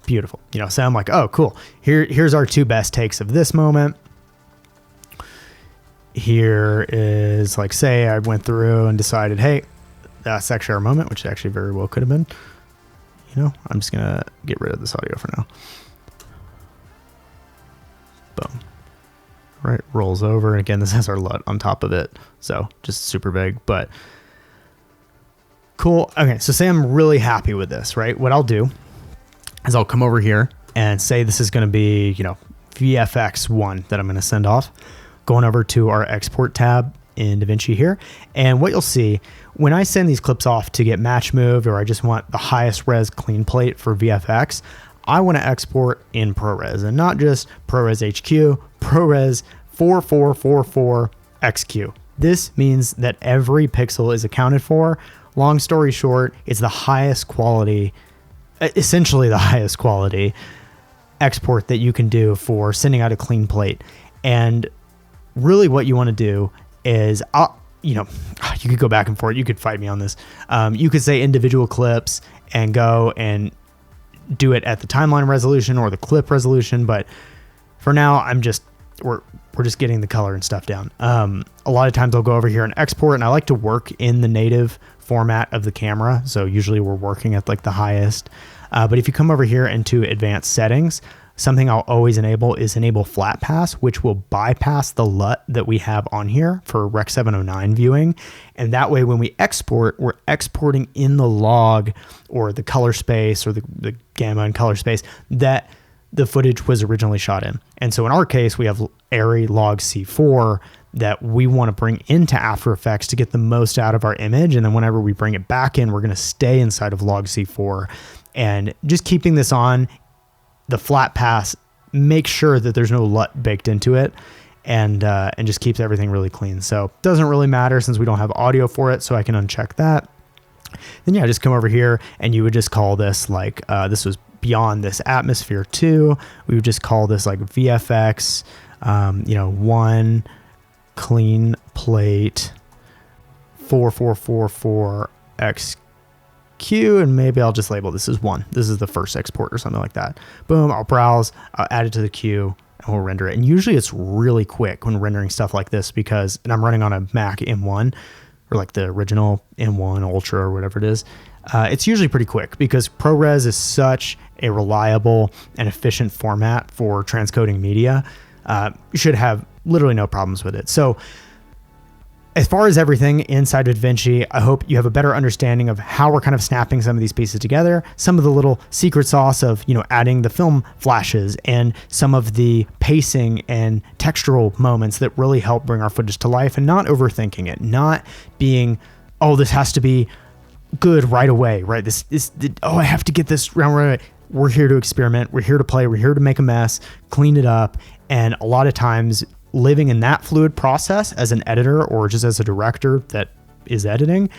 beautiful. So I'm like, oh, cool. Here's our 2 best takes of this moment. Here is say I went through and decided, hey, that's actually our moment, which actually very well could have been. I'm just going to get rid of this audio for now. Boom. Right. Rolls over. And again, this has our LUT on top of it. So just super big, but cool. Okay, so say I'm really happy with this, right? What I'll do is I'll come over here and say this is going to be, VFX1 that I'm going to send off. Going over to our export tab in Davinci here. And what you'll see when I send these clips off to get Matchmove, or I just want the highest res clean plate for VFX, I want to export in ProRes, and not just ProRes HQ, ProRes 4444XQ. This means that every pixel is accounted for. Long story short, it's the highest quality, essentially the highest quality export that you can do for sending out a clean plate. And really what you want to do is, you could go back and forth. You could fight me on this. You could say individual clips and go and do it at the timeline resolution or the clip resolution. But for now, we're just getting the color and stuff down. A lot of times I'll go over here and export, and I like to work in the native format of the camera. So usually we're working at the highest. But if you come over here into advanced settings, something I'll always enable is enable flat pass, which will bypass the LUT that we have on here for Rec 709 viewing. And that way, when we export, we're exporting in the log or the color space or the gamma and color space that the footage was originally shot in. And so in our case, we have ARRI log C4 that we want to bring into After Effects to get the most out of our image. And then whenever we bring it back in, we're going to stay inside of log C4. And just keeping this on the flat pass, make sure that there's no LUT baked into it, and just keeps everything really clean. So it doesn't really matter since we don't have audio for it, so I can uncheck that. Then yeah, just come over here and you would just call this this was beyond this atmosphere 2. We would just call this VFX, 1 clean plate 4444XQ, and maybe I'll just label this as 1. This is the first export or something like that. Boom, I'll browse, I'll add it to the queue, and we'll render it. And usually it's really quick when rendering stuff like this and I'm running on a Mac M1, or the original M1 Ultra or whatever it is. It's usually pretty quick because ProRes is such a reliable and efficient format for transcoding media. You should have literally no problems with it. So as far as everything inside of Davinci, I hope you have a better understanding of how we're kind of snapping some of these pieces together, some of the little secret sauce of, adding the film flashes and some of the pacing and textural moments that really help bring our footage to life, and not overthinking it, not being, oh, this has to be good right away, right? I have to get this round right. We're here to experiment. We're here to play. We're here to make a mess, clean it up. And a lot of times living in that fluid process as an editor or just as a director that is editing,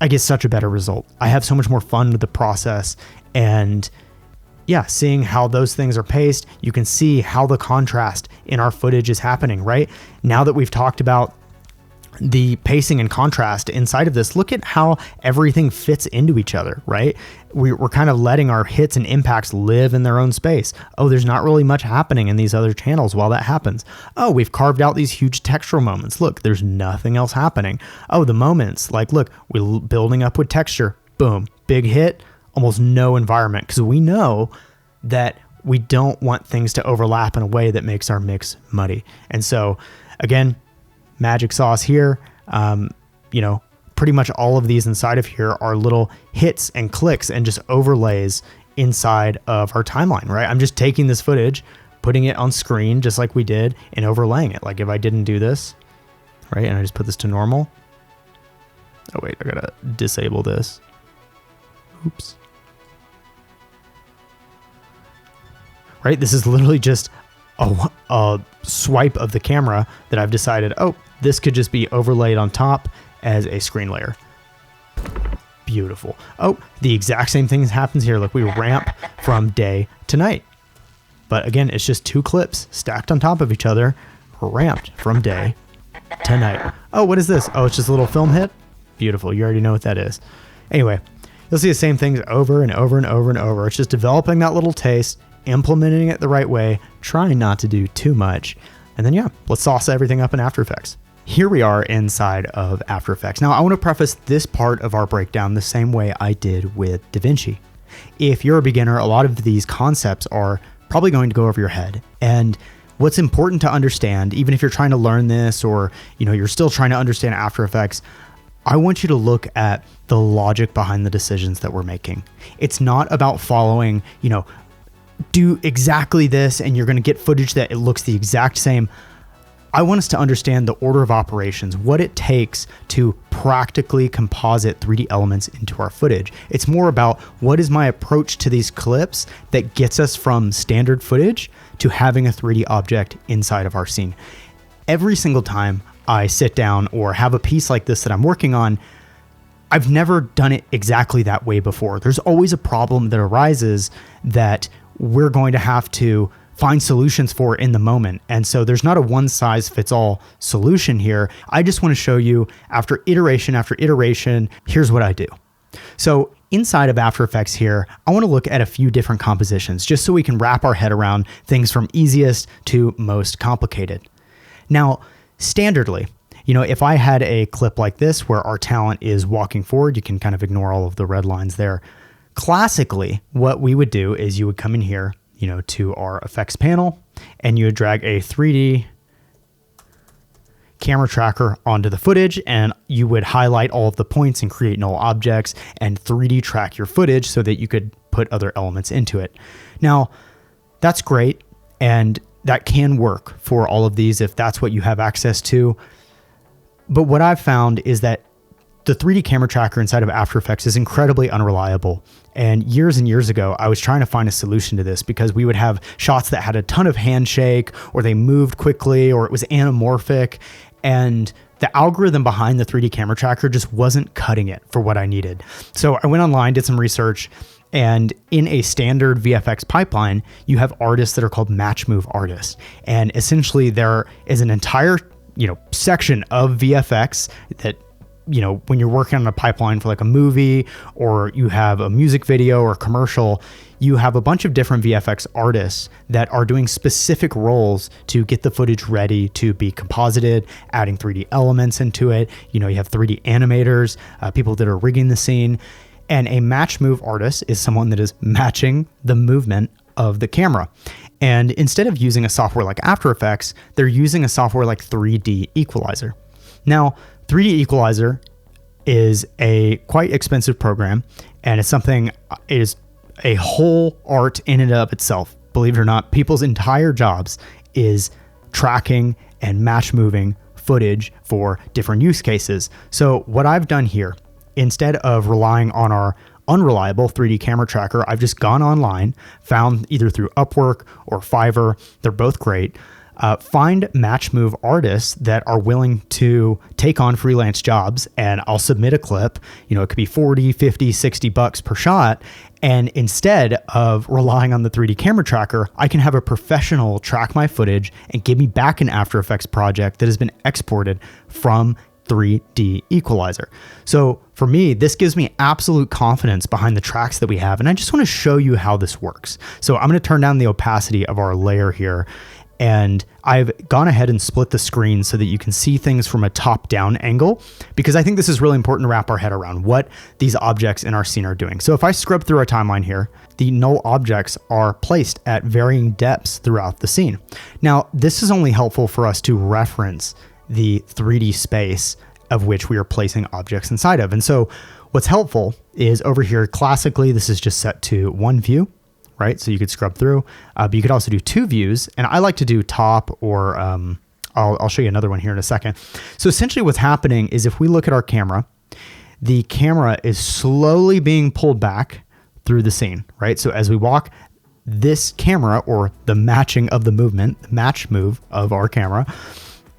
I get such a better result. I have so much more fun with the process. And yeah, seeing how those things are paced, you can see how the contrast in our footage is happening, right? Now that we've talked about the pacing and contrast inside of this, look at how everything fits into each other, right? We're kind of letting our hits and impacts live in their own space. Oh, there's not really much happening in these other channels while that happens. Oh, we've carved out these huge textural moments. Look, there's nothing else happening. Oh, the moments, look, we're building up with texture. Boom, big hit, almost no environment, because we know that we don't want things to overlap in a way that makes our mix muddy. And so, again, magic sauce here. Pretty much all of these inside of here are little hits and clicks and just overlays inside of our timeline, right? I'm just taking this footage, putting it on screen just like we did and overlaying it. Like if I didn't do this, right, and I just put this to normal. Oh wait, I gotta disable this. Oops. Right, this is literally just a swipe of the camera that I've decided, oh, this could just be overlaid on top as a screen layer. Beautiful. Oh, the exact same thing happens here. Look, we ramp from day to night. But again, it's just 2 clips stacked on top of each other, ramped from day to night. Oh, what is this? Oh, it's just a little film hit. Beautiful. You already know what that is. Anyway, you'll see the same things over and over and over and over. It's just developing that little taste, implementing it the right way, trying not to do too much. And then, yeah, let's sauce everything up in After Effects. Here we are inside of After Effects. Now, I want to preface this part of our breakdown the same way I did with Davinci. If you're a beginner, a lot of these concepts are probably going to go over your head. And what's important to understand, even if you're trying to learn this or, you're still trying to understand After Effects, I want you to look at the logic behind the decisions that we're making. It's not about following, do exactly this and you're going to get footage that it looks the exact same. I want us to understand the order of operations, what it takes to practically composite 3D elements into our footage. It's more about what is my approach to these clips that gets us from standard footage to having a 3D object inside of our scene. Every single time I sit down or have a piece like this that I'm working on, I've never done it exactly that way before. There's always a problem that arises that we're going to have to find solutions for in the moment. And so there's not a one size fits all solution here. I just want to show you after iteration, here's what I do. So inside of After Effects here, I want to look at a few different compositions just so we can wrap our head around things from easiest to most complicated. Now, standardly, if I had a clip like this where our talent is walking forward, you can kind of ignore all of the red lines there. Classically, what we would do is you would come in here, to our effects panel, and you would drag a 3D camera tracker onto the footage, and you would highlight all of the points and create null objects and 3D track your footage so that you could put other elements into it. Now, that's great, and that can work for all of these if that's what you have access to. But what I've found is that the 3D camera tracker inside of After Effects is incredibly unreliable. And years ago, I was trying to find a solution to this because we would have shots that had a ton of handshake, or they moved quickly, or it was anamorphic. And the algorithm behind the 3D camera tracker just wasn't cutting it for what I needed. So I went online, did some research, and in a standard VFX pipeline, you have artists that are called Matchmove artists. And essentially there is an entire, section of VFX that, when you're working on a pipeline for like a movie, or you have a music video or commercial, you have a bunch of different VFX artists that are doing specific roles to get the footage ready to be composited, adding 3D elements into it. You have 3D animators, people that are rigging the scene. And a Matchmove artist is someone that is matching the movement of the camera. And instead of using a software like After Effects, they're using a software like 3D Equalizer. Now, 3D Equalizer is a quite expensive program, and it's something, it is a whole art in and of itself. Believe it or not, people's entire jobs is tracking and match moving footage for different use cases. So what I've done here, instead of relying on our unreliable 3D camera tracker, I've just gone online, found either through Upwork or Fiverr, they're both great, find Matchmove artists that are willing to take on freelance jobs, and I'll submit a clip. It could be 40, 50, 60 bucks per shot. And instead of relying on the 3D camera tracker, I can have a professional track my footage and give me back an After Effects project that has been exported from 3D Equalizer. So for me, this gives me absolute confidence behind the tracks that we have. And I just want to show you how this works. So I'm going to turn down the opacity of our layer here. And I've gone ahead and split the screen so that you can see things from a top-down angle, because I think this is really important to wrap our head around what these objects in our scene are doing. So if I scrub through our timeline here, the null objects are placed at varying depths throughout the scene. Now, this is only helpful for us to reference the 3D space of which we are placing objects inside of. And so what's helpful is over here, classically, this is just set to one view, right? So you could scrub through, but you could also do 2 views. And I like to do top, or I'll show you another one here in a second. So essentially what's happening is if we look at our camera, the camera is slowly being pulled back through the scene, right? So as we walk, this camera, or the matching of the movement, the match move of our camera,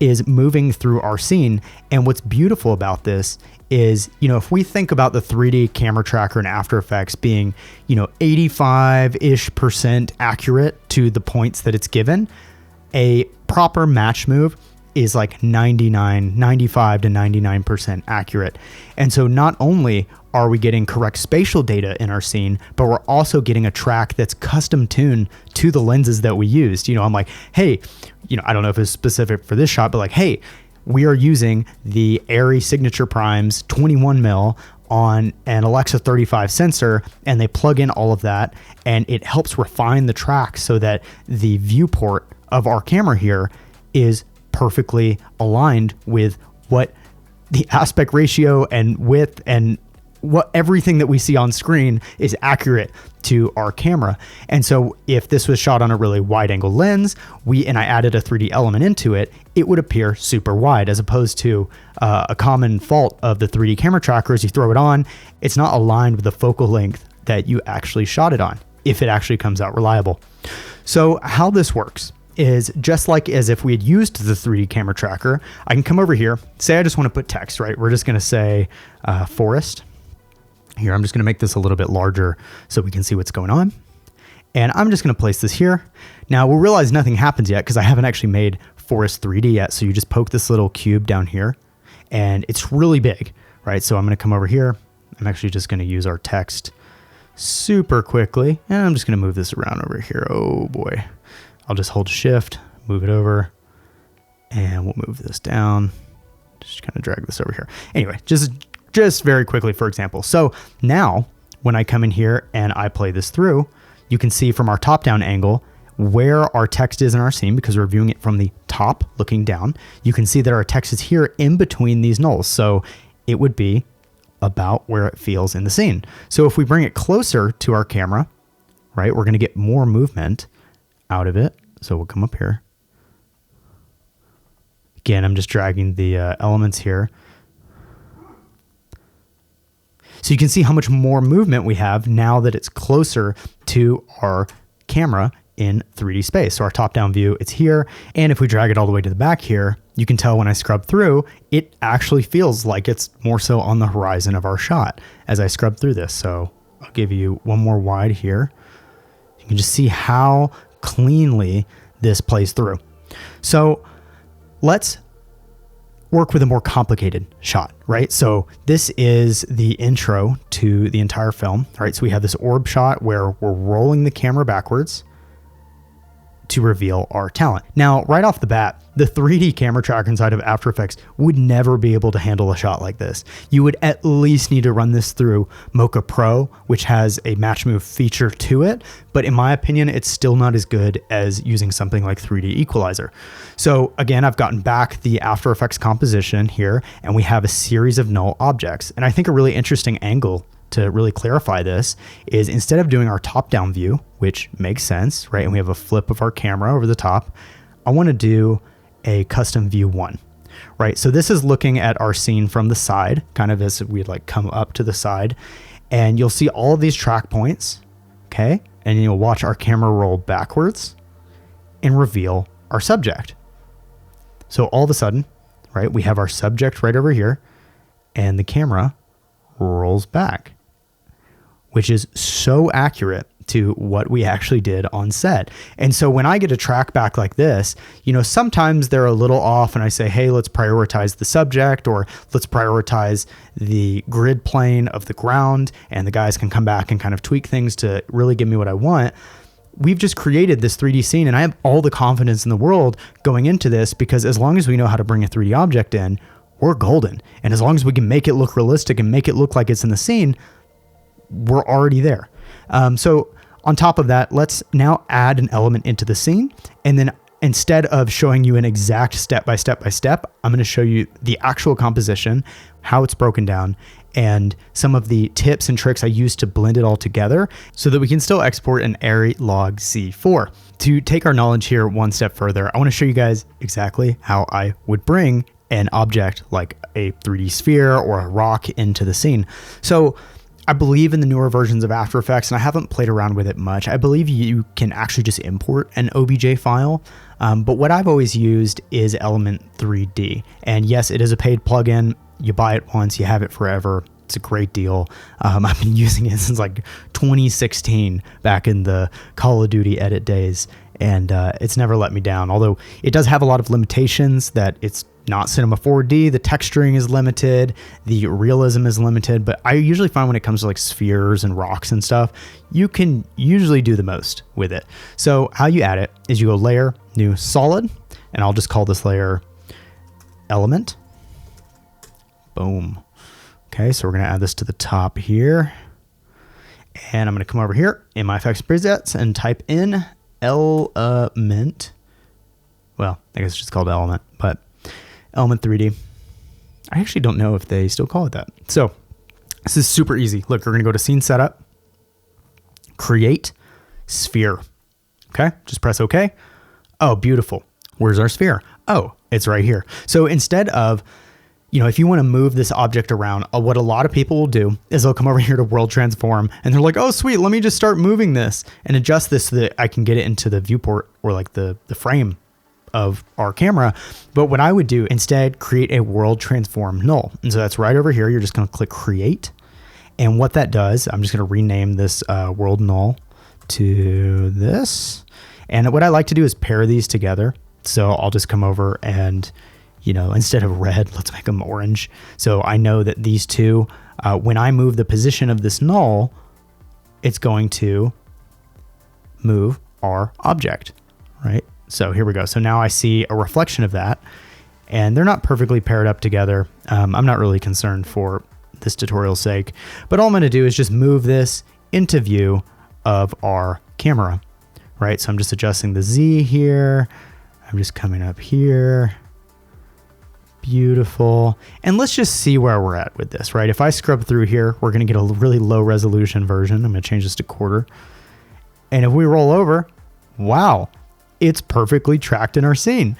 is moving through our scene. And what's beautiful about this is, if we think about the 3D camera tracker in After Effects being, 85-ish% accurate to the points that it's given, a proper match move is like 95 to 99% accurate. And so not only are we getting correct spatial data in our scene, but we're also getting a track that's custom tuned to the lenses that we used. I'm like, hey, I don't know if it's specific for this shot, but like, hey, we are using the ARRI Signature Primes 21mm on an Alexa 35 sensor, and they plug in all of that, and it helps refine the track so that the viewport of our camera here is perfectly aligned with what the aspect ratio and width and what everything that we see on screen is accurate to our camera. And so if this was shot on a really wide angle lens, and I added a 3D element into it, it would appear super wide, as opposed to a common fault of the 3D camera tracker is you throw it on, it's not aligned with the focal length that you actually shot it on, if it actually comes out reliable. So how this works is just like as if we had used the 3D camera tracker, I can come over here, say I just want to put text, right? We're just going to say forest. Here, I'm just going to make this a little bit larger so we can see what's going on. And I'm just going to place this here. Now we'll realize nothing happens yet because I haven't actually made Forest 3D yet. So you just poke this little cube down here and it's really big, right? So I'm going to come over here. I'm actually just going to use our text super quickly. And I'm just going to move this around over here. Oh boy. I'll just hold shift, move it over, and we'll move this down. Just kind of drag this over here. Anyway, just very quickly, for example. So now when I come in here and I play this through, you can see from our top-down angle where our text is in our scene, because we're viewing it from the top looking down. You can see that our text is here in between these nulls. So it would be about where it feels in the scene. So if we bring it closer to our camera, right, we're going to get more movement out of it. So we'll come up here. Again, I'm just dragging the elements here. So you can see how much more movement we have now that it's closer to our camera in 3D space. So our top-down view, it's here. And if we drag it all the way to the back here, you can tell when I scrub through, it actually feels like it's more so on the horizon of our shot as I scrub through this. So I'll give you one more wide here. You can just see how cleanly this plays through. So let's work with a more complicated shot, right? So this is the intro to the entire film, right? So we have this orb shot where we're rolling the camera backwards to reveal our talent. Now, right off the bat, the 3D camera tracker inside of After Effects would never be able to handle a shot like this. You would at least need to run this through Mocha Pro, which has a Matchmove feature to it. But in my opinion, it's still not as good as using something like 3D Equalizer. So again, I've gotten back the After Effects composition here, and we have a series of null objects. And I think a really interesting angle to really clarify this is, instead of doing our top-down view, which makes sense, right? And we have a flip of our camera over the top, I want to do a custom view 1, right? So this is looking at our scene from the side, kind of as we'd like come up to the side, and you'll see all of these track points, okay? And you'll watch our camera roll backwards and reveal our subject. So all of a sudden, right, we have our subject right over here, and the camera rolls back, which is so accurate to what we actually did on set. And so when I get a track back like this, sometimes they're a little off and I say, hey, let's prioritize the subject, or let's prioritize the grid plane of the ground, and the guys can come back and kind of tweak things to really give me what I want. We've just created this 3D scene, and I have all the confidence in the world going into this, because as long as we know how to bring a 3D object in, we're golden. And as long as we can make it look realistic and make it look like it's in the scene, we're already there. So on top of that, let's now add an element into the scene. And then instead of showing you an exact step by step, I'm going to show you the actual composition, how it's broken down, and some of the tips and tricks I use to blend it all together so that we can still export an array log C4. To take our knowledge here one step further, I want to show you guys exactly how I would bring an object like a 3D sphere or a rock into the scene. So I believe in the newer versions of After Effects, and I haven't played around with it much. I believe you can actually just import an OBJ file, but what I've always used is Element 3D. And yes, it is a paid plugin. You buy it once, you have it forever. It's a great deal. I've been using it since like 2016, back in the Call of Duty edit days, and it's never let me down. Although it does have a lot of limitations, that it's not Cinema 4D, the texturing is limited, the realism is limited, but I usually find when it comes to like spheres and rocks and stuff, you can usually do the most with it. So how you add it is you go Layer, New, Solid, and I'll just call this layer Element. Boom. Okay, so we're going to add this to the top here. And I'm going to come over here in my effects presets and type in Element. Well, I guess it's just called Element, but Element 3D. I actually don't know if they still call it that. So this is super easy. Look, we're going to go to Scene Setup, Create, Sphere. Okay, just press OK. Oh, beautiful. Where's our sphere? Oh, it's right here. So instead of, if you want to move this object around, what a lot of people will do is they'll come over here to World Transform and they're like, oh, sweet, let me just start moving this and adjust this so that I can get it into the viewport or like the frame of our camera. But what I would do instead, create a World Transform Null. And so that's right over here. You're just going to click Create. And what that does, I'm just going to rename this World Null to this. And what I like to do is pair these together. So I'll just come over and instead of red, let's make them orange. So I know that these two, when I move the position of this null, it's going to move our object, right? So here we go. So now I see a reflection of that, and they're not perfectly paired up together. I'm not really concerned for this tutorial's sake, but all I'm going to do is just move this into view of our camera, right? So I'm just adjusting the Z here. I'm just coming up here. Beautiful. And let's just see where we're at with this, right? If I scrub through here, we're going to get a really low resolution version. I'm going to change this to quarter. And if we roll over, wow, it's perfectly tracked in our scene.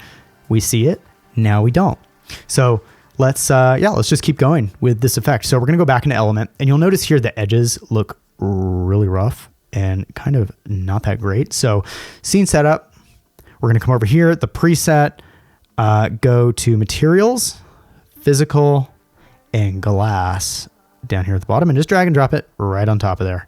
We see it, now we don't. So let's just keep going with this effect. So we're going to go back into Element, and you'll notice here the edges look really rough and kind of not that great. So Scene Setup, we're going to come over here, the preset, go to Materials, Physical, and Glass down here at the bottom, and just drag and drop it right on top of there.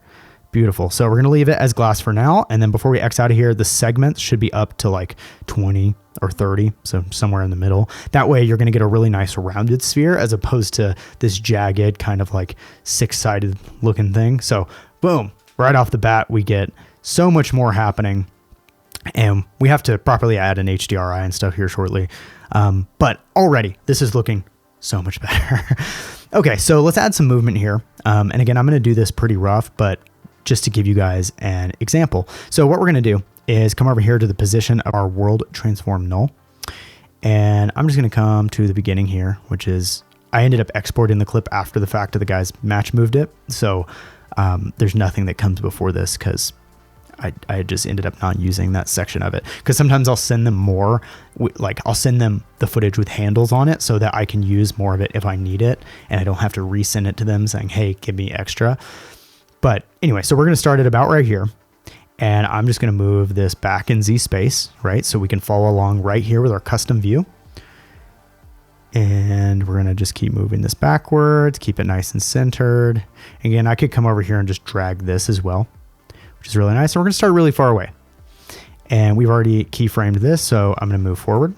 Beautiful. So we're going to leave it as glass for now. And then before we X out of here, the segments should be up to like 20 or 30. So somewhere in the middle. That way you're going to get a really nice rounded sphere as opposed to this jagged kind of like six-sided looking thing. So boom, right off the bat, we get so much more happening. And we have to properly add an HDRI and stuff here shortly. But already this is looking so much better. Okay, so let's add some movement here. And again, I'm going to do this pretty rough, but just to give you guys an example. So what we're going to do is come over here to the position of our World Transform Null. And I'm just going to come to the beginning here, which is, I ended up exporting the clip after the fact of the guys match moved it. So there's nothing that comes before this because I just ended up not using that section of it. Because sometimes I'll send them more, like I'll send them the footage with handles on it so that I can use more of it if I need it. And I don't have to resend it to them saying, hey, give me extra. But anyway, so we're going to start it about right here. And I'm just going to move this back in Z space, right? So we can follow along right here with our custom view. And we're going to just keep moving this backwards, keep it nice and centered. Again, I could come over here and just drag this as well, which is really nice. And we're going to start really far away. And we've already keyframed this, so I'm going to move forward.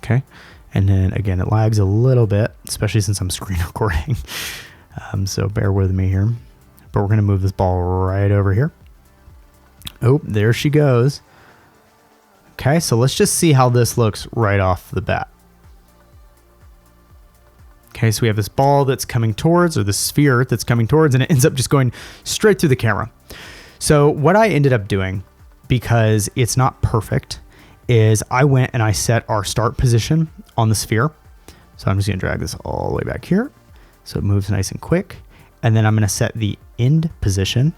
Okay. And then again, it lags a little bit, especially since I'm screen recording. So bear with me here. But we're going to move this ball right over here. Oh, there she goes. Okay, so let's just see how this looks right off the bat. Okay, so we have this ball that's coming towards, or the sphere that's coming towards, and it ends up just going straight through the camera. So what I ended up doing, because it's not perfect, is I went and I set our start position on the sphere. So I'm just going to drag this all the way back here so it moves nice and quick. And then I'm going to set the end position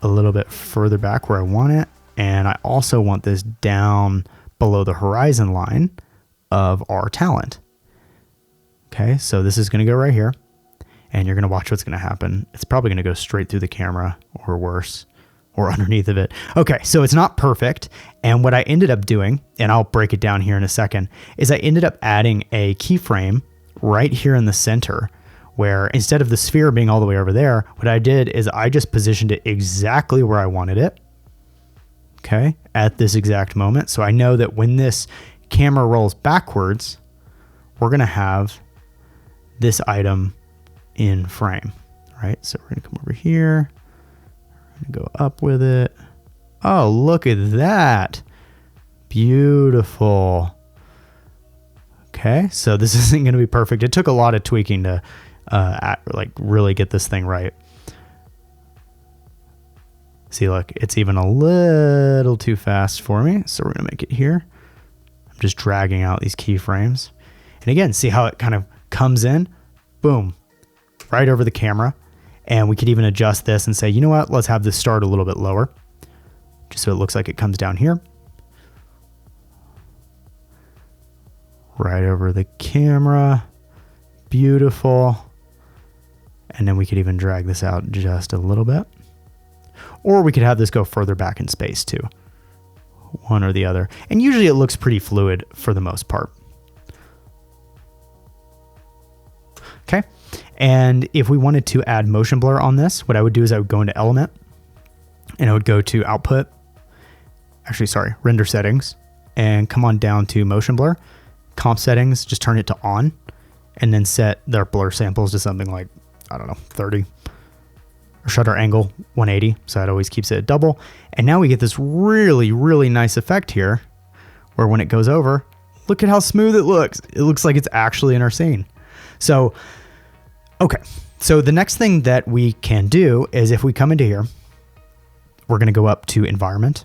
a little bit further back where I want it. And I also want this down below the horizon line of our talent. Okay, so this is going to go right here. And you're going to watch what's going to happen. It's probably going to go straight through the camera or worse, or underneath of it. Okay, so it's not perfect. And what I ended up doing, and I'll break it down here in a second, is I ended up adding a keyframe right here in the center, where instead of the sphere being all the way over there, what I did is I just positioned it exactly where I wanted it. Okay, at this exact moment. So I know that when this camera rolls backwards, we're going to have this item in frame, right? So we're going to come over here, we're going to go up with it. Oh, look at that. Beautiful. Okay, so this isn't going to be perfect. It took a lot of tweaking to like really get this thing right. See, look, it's even a little too fast for me. So we're going to make it here. I'm just dragging out these keyframes. And again, see how it kind of comes in? Boom, right over the camera. And we could even adjust this and say, you know what, let's have this start a little bit lower, just so it looks like it comes down here. Right over the camera. Beautiful. And then we could even drag this out just a little bit. Or we could have this go further back in space too. One or the other. And usually it looks pretty fluid for the most part. Okay. And if we wanted to add motion blur on this, what I would do is I would go into element and I would go to output. Actually, sorry, render settings, and come on down to motion blur. Comp settings, just turn it to on, and then set their blur samples to something like, I don't know, 30. Or shutter angle 180, so it always keeps it at double. And now we get this really, really nice effect here, where when it goes over, look at how smooth it looks. It looks like it's actually in our scene. So, okay. So the next thing that we can do is if we come into here, we're going to go up to environment.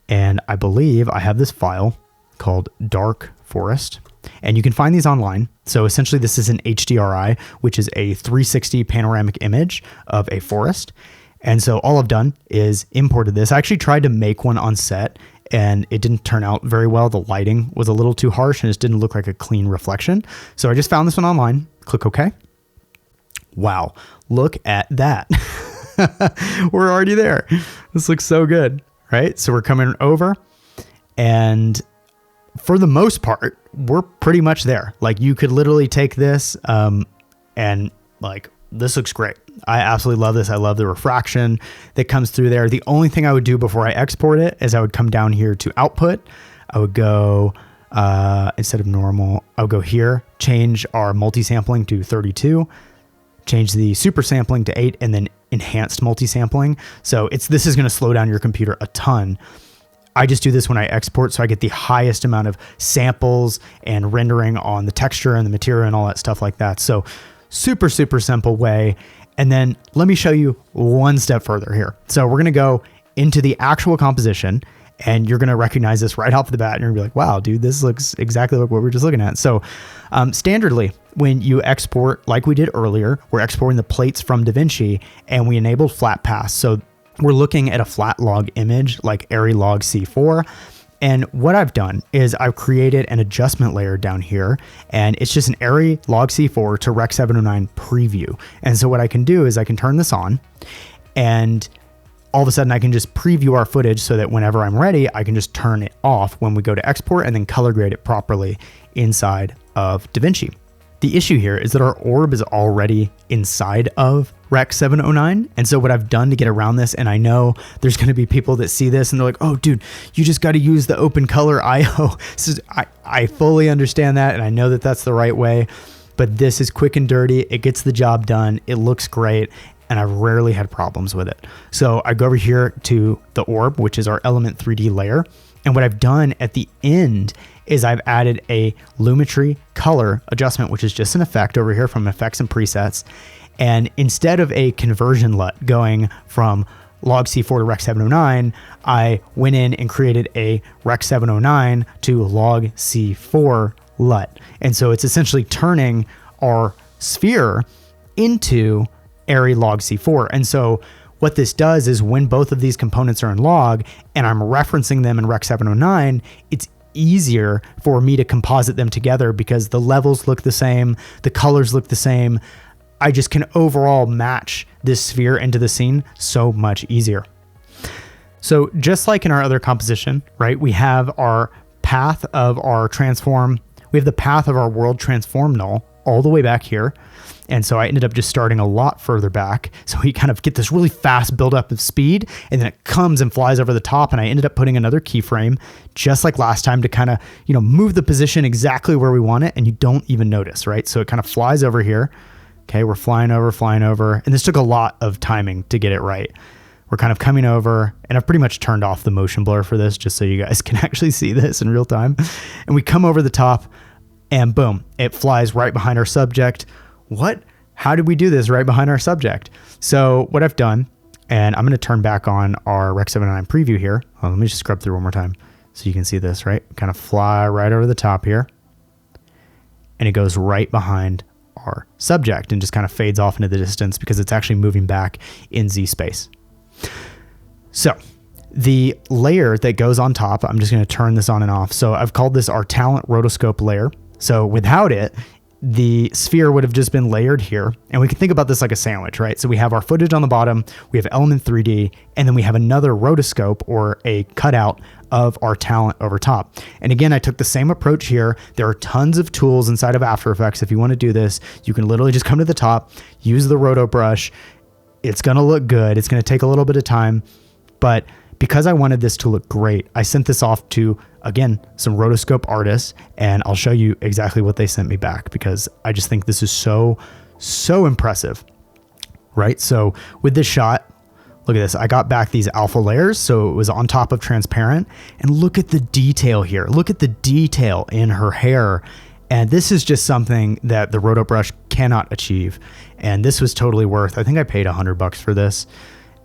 And I believe I have this file called Dark Forest. And you can find these online. So essentially this is an HDRI, which is a 360 panoramic image of a forest. And so all I've done is imported this. I actually tried to make one on set and it didn't turn out very well. The lighting was a little too harsh and it didn't look like a clean reflection. So I just found this one online. Click OK. Wow, look at that. We're already there. This looks so good, right? So we're coming over and for the most part, we're pretty much there. Like you could literally take this and like, this looks great. I absolutely love this. I love the refraction that comes through there. The only thing I would do before I export it is I would come down here to output. I would go, instead of normal, I would go here, change our multi-sampling to 32, change the super sampling to 8, and then enhanced multi-sampling. So this is going to slow down your computer a ton. I just do this when I export, so I get the highest amount of samples and rendering on the texture and the material and all that stuff like that. So super, super simple way. And then let me show you one step further here. So we're going to go into the actual composition and you're going to recognize this right off the bat. And you're going to be like, wow, dude, this looks exactly like what we were just looking at. So standardly, when you export, like we did earlier, we're exporting the plates from Davinci and we enabled flat pass. So we're looking at a flat log image like ARRI log C4. And what I've done is I've created an adjustment layer down here, and it's just an ARRI log C4 to Rec 709 preview. And so what I can do is I can turn this on, and all of a sudden I can just preview our footage so that whenever I'm ready, I can just turn it off when we go to export and then color grade it properly inside of Davinci. The issue here is that our orb is already inside of Rec 709. And so what I've done to get around this, and I know there's going to be people that see this and they're like, oh, dude, you just got to use the open color IO. So I fully understand that. And I know that that's the right way, but this is quick and dirty. It gets the job done. It looks great. And I've rarely had problems with it. So I go over here to the orb, which is our element 3D layer. And what I've done at the end is I've added a lumetri color adjustment, which is just an effect over here from effects and presets. And instead of a conversion LUT going from log C4 to Rec 709, I went in and created a Rec 709 to log C4 LUT. And so it's essentially turning our sphere into Arri log C4. And so what this does is when both of these components are in log and I'm referencing them in Rec 709, it's easier for me to composite them together because the levels look the same, the colors look the same. I just can overall match this sphere into the scene so much easier. So just like in our other composition, right, we have our path of our transform, we have the path of our world transform null all the way back here. And so I ended up just starting a lot further back. So we kind of get this really fast buildup of speed, and then it comes and flies over the top. And I ended up putting another keyframe just like last time to kind of, move the position exactly where we want it. And you don't even notice, right? So it kind of flies over here. Okay, we're flying over. And this took a lot of timing to get it right. We're kind of coming over, and I've pretty much turned off the motion blur for this just so you guys can actually see this in real time. And we come over the top, and boom, it flies right behind our subject. How did we do this right behind our subject? So what I've done, and I'm going to turn back on our Rec 709 preview here. Let me just scrub through one more time so you can see this, right? Kind of fly right over the top here, and it goes right behind our subject and just kind of fades off into the distance because it's actually moving back in Z space. So the layer that goes on top, I'm just going to turn this on and off. So I've called this our talent rotoscope layer. So without it, the sphere would have just been layered here. And we can think about this like a sandwich, right? So we have our footage on the bottom, we have element 3D, and then we have another rotoscope or a cutout of our talent over top. And again, I took the same approach here. There are tons of tools inside of After Effects. If you want to do this, you can literally just come to the top, use the roto brush. It's going to look good. It's going to take a little bit of time, but because I wanted this to look great, I sent this off to, again, some rotoscope artists, and I'll show you exactly what they sent me back because I just think this is so impressive, right? So with this shot, look at this. I got back these alpha layers, so it was on top of transparent, and look at the detail here. Look at the detail in her hair. And this is just something that the roto brush cannot achieve. And this was totally worth, I think I paid $100 for this.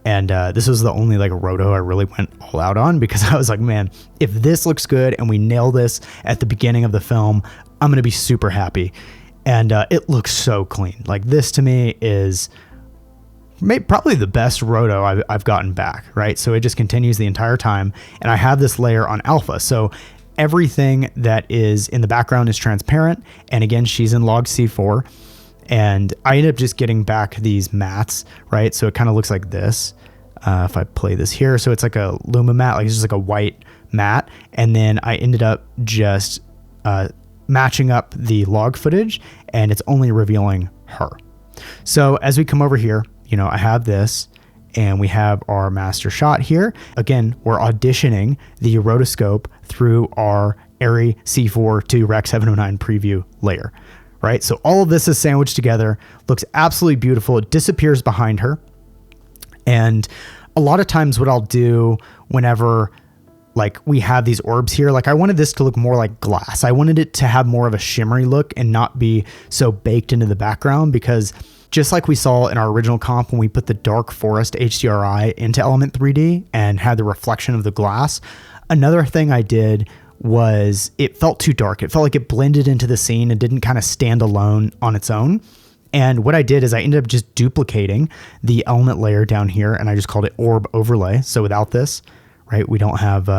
And this was the only like roto I really went all out on because I was like, man, if this looks good and we nail this at the beginning of the film, I'm going to be super happy. And it looks so clean. Like this to me is probably the best roto I've gotten back, right? So it just continues the entire time. And I have this layer on alpha. So everything that is in the background is transparent. And again, she's in log C4. And I ended up just getting back these mats, right? So it kind of looks like this. If I play this here, so it's like a Luma mat, like it's just like a white mat. And then I ended up just matching up the log footage, and it's only revealing her. So as we come over here, I have this, and we have our master shot here. Again, we're auditioning the rotoscope through our Arri C4 to Rec 709 preview layer. Right? So all of this is sandwiched together, looks absolutely beautiful. It disappears behind her. And a lot of times what I'll do whenever like we have these orbs here, like I wanted this to look more like glass. I wanted it to have more of a shimmery look and not be so baked into the background, because just like we saw in our original comp when we put the dark forest HDRI into element 3D and had the reflection of the glass, another thing I did was it felt too dark. It felt like it blended into the scene and didn't kind of stand alone on its own. And what I did is I ended up just duplicating the element layer down here, and I just called it orb overlay. So without this, right, we don't have,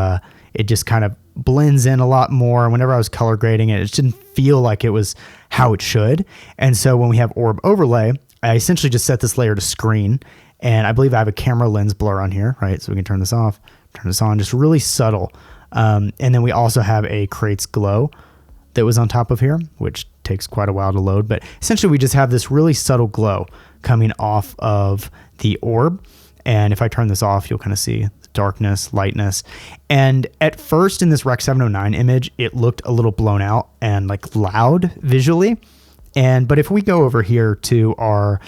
it just kind of blends in a lot more. Whenever I was color grading it, it just didn't feel like it was how it should. And so when we have orb overlay, I essentially just set this layer to screen, and I believe I have a camera lens blur on here, right? So we can turn this off, turn this on, just really subtle. And then we also have a creates glow that was on top of here, which takes quite a while to load. But essentially we just have this really subtle glow coming off of the orb. And if I turn this off, you'll kind of see darkness, lightness. And at first in this Rec 709 image, it looked a little blown out and like loud visually. But if we go over here to our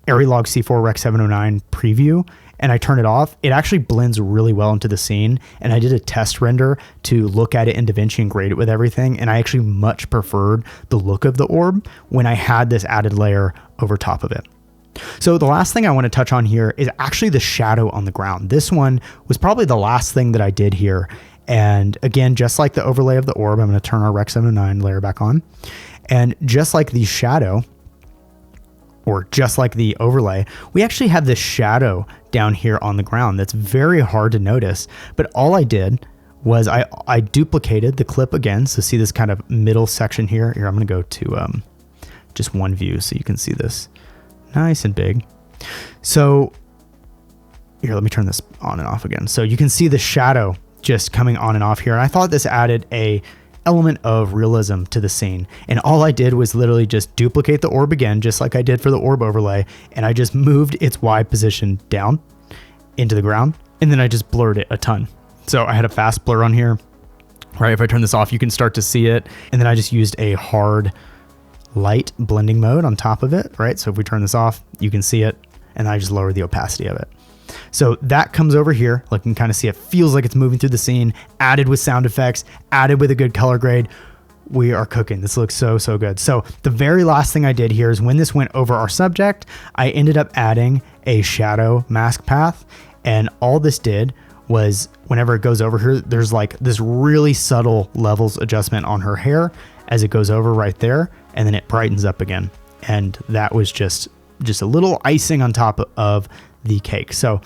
Arri log C4 Rec 709 preview, and I turn it off, it actually blends really well into the scene. And I did a test render to look at it in Davinci and grade it with everything. And I actually much preferred the look of the orb when I had this added layer over top of it. So the last thing I want to touch on here is actually the shadow on the ground. This one was probably the last thing that I did here. And again, just like the overlay of the orb, I'm going to turn our Rec 709 layer back on. And just like the shadow, or just like the overlay, we actually have this shadow down here on the ground that's very hard to notice. But all I did was I duplicated the clip again. So see this kind of middle section here. Here, I'm going to go to just one view so you can see this nice and big. So here, let me turn this on and off again. So you can see the shadow just coming on and off here. And I thought this added a element of realism to the scene. And all I did was literally just duplicate the orb again, just like I did for the orb overlay. And I just moved its Y position down into the ground. And then I just blurred it a ton. So I had a fast blur on here, right? If I turn this off, you can start to see it. And then I just used a hard light blending mode on top of it, right? So if we turn this off, you can see it. And I just lower the opacity of it. So that comes over here. Like you can kind of see it feels like it's moving through the scene, added with sound effects, added with a good color grade. We are cooking. This looks so, so good. So the very last thing I did here is when this went over our subject, I ended up adding a shadow mask path. And all this did was whenever it goes over here, there's like this really subtle levels adjustment on her hair as it goes over right there. And then it brightens up again. And that was just a little icing on top of the cake. So